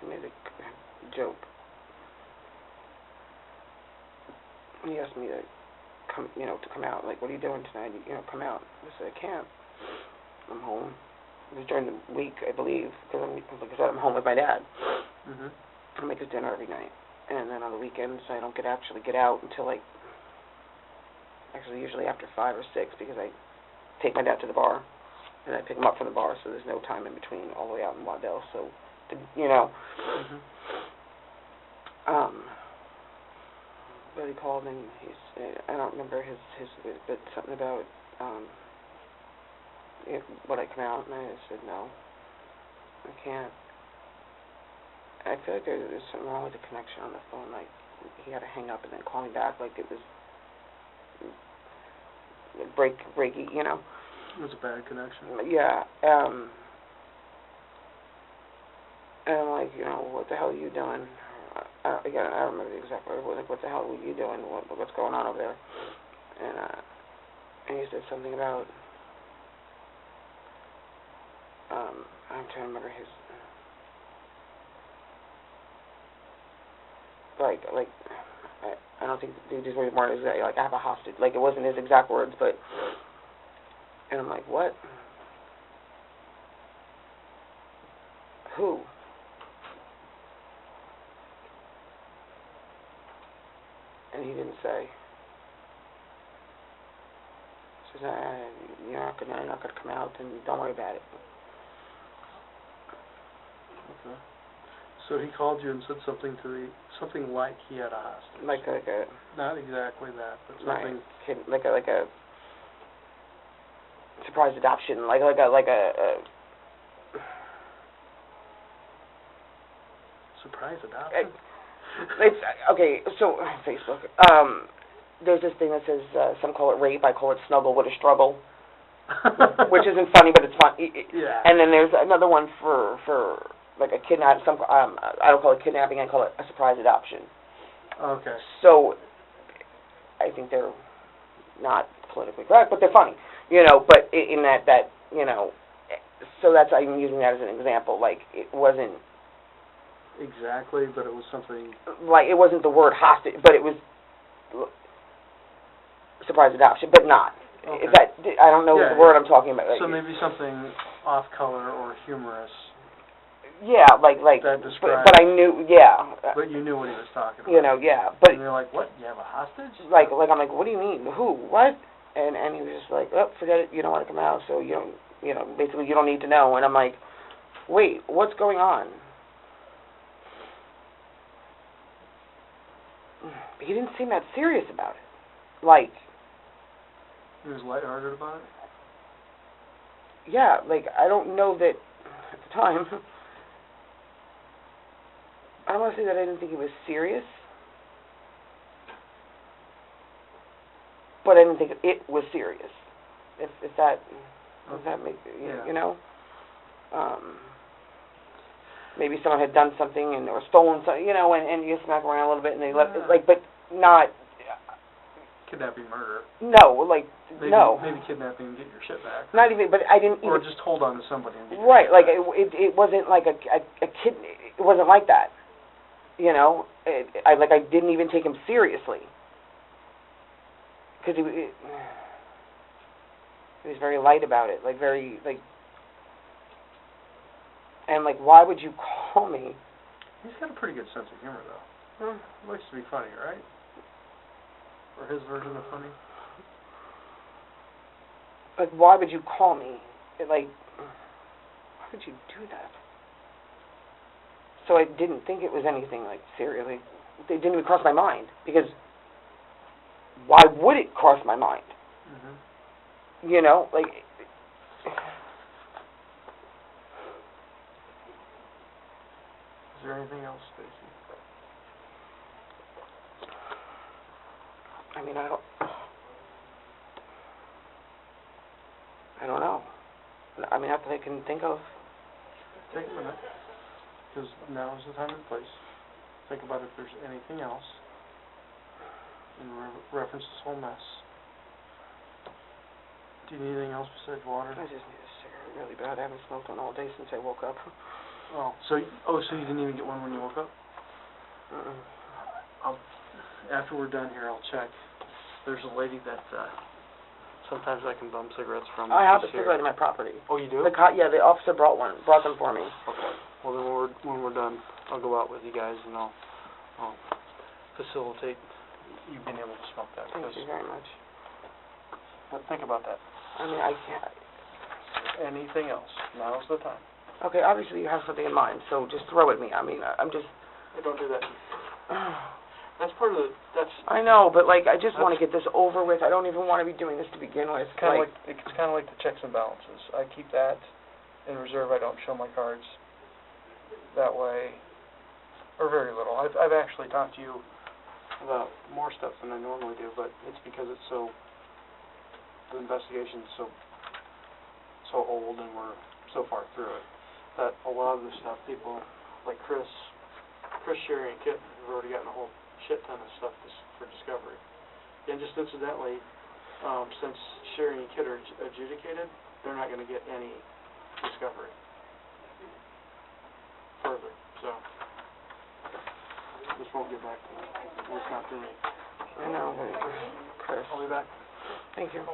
He made a joke. He asked me to come out. Like, what are you doing tonight? Come out. I said, I can't. I'm home. It was during the week, I believe, because like I said, I'm home with my dad. Mhm. I make his dinner every night, and then on the weekends I don't actually get out until usually after 5 or 6, because I take my dad to the bar, and I pick him up from the bar, so there's no time in between all the way out in Waddell. So, Mhm. But he called and I don't remember his, but something about would I come out, and I said no, I can't. I feel like there's something wrong with the connection on the phone. Like, he had to hang up and then call me back. Like, it was breaky. It was a bad connection. Yeah. And I'm like, what the hell are you doing? I don't remember the exact word. Like, what the hell were you doing? What's going on over there? And he said something about I'm trying to remember his I don't think these words weren't exactly like I have a hostage. Like, it wasn't his exact words, but and I'm like, what? Who? And he didn't say. He says, you're not gonna come out, and don't worry about it. Okay. So he called you and said something like he had a hostage. Like a Not exactly that, but something. Like a surprise adoption. Like a surprise adoption. It's okay. So Facebook. There's this thing that says some call it rape. I call it snuggle with a struggle, which isn't funny, but it's fun. Yeah. And then there's another one for like a kidnap. I don't call it kidnapping. I call it a surprise adoption. Okay. So I think they're not politically correct, but they're funny. But in that so that's, I'm using that as an example. Like, it wasn't exactly, but it was something. Like, it wasn't the word hostage, but it was surprise adoption, but not. Okay. I don't know the word I'm talking about. So maybe something off color or humorous. Yeah, like that described. But I knew, yeah. But you knew what he was talking about. Yeah. But and you're like, what? You have a hostage? Like I'm like, what do you mean? Who? What? And he was just like, oh, forget it. You don't want to come out, so you don't. Basically, you don't need to know. And I'm like, wait, what's going on? He didn't seem that serious about it. Like, he was lighthearted about it? Yeah, like, I don't know that at the time. I don't want to say that I didn't think he was serious, but I didn't think it was serious. If that makes maybe someone had done something or stolen something, and you smack around a little bit and they let but not kidnapping, murder. No, like no. Maybe kidnapping and get your shit back. Not even, but I didn't. Or just hold on to somebody and get your right, shit like back. it wasn't like a kid. It wasn't like that. I didn't even take him seriously because he was very light about it, like very like. And like, why would you call me? He's got a pretty good sense of humor, though. He likes to be funny, right? Or his version of funny. Like, why would you call me? Why would you do that? So I didn't think it was anything like seriously. It didn't even cross my mind because why would it cross my mind? Mm-hmm. Like. Is there anything else, Stacy? I mean, I don't know. I mean, not that I can think of. Take a minute, because now is the time and place. Think about if there's anything else in reference to this whole mess. Do you need anything else besides water? I just need a cigarette really bad. I haven't smoked one all day since I woke up. Oh, so you didn't even get one when you woke up? After we're done here, I'll check. There's a lady that sometimes I can bum cigarettes from. I have a She's here. cigarette in my property. Oh, you do? The the officer brought them for me. Okay. Well, then when we're done, I'll go out with you guys and I'll facilitate you being able to smoke that. Thank you very much. But think about that. I mean, I can't. Anything else? Now's the time. Okay, obviously you have something in mind, so just throw it at me. I mean, I'm just. Don't do that. That's part of the. I know, but like, I just want to get this over with. I don't even want to be doing this to begin with. It's kind of like the checks and balances. I keep that in reserve. I don't show my cards that way, or very little. I've actually talked to you about more stuff than I normally do, but it's because it's the investigation's so old and we're so far through it that a lot of the stuff people like Chris, Sherry, and Kit have already gotten a whole shit ton of stuff for discovery. And just incidentally, since Sherry and Kit are adjudicated, they're not going to get any discovery further. So this won't get back to me. It's not through me. I know, but Chris. I'll be back. Thank you.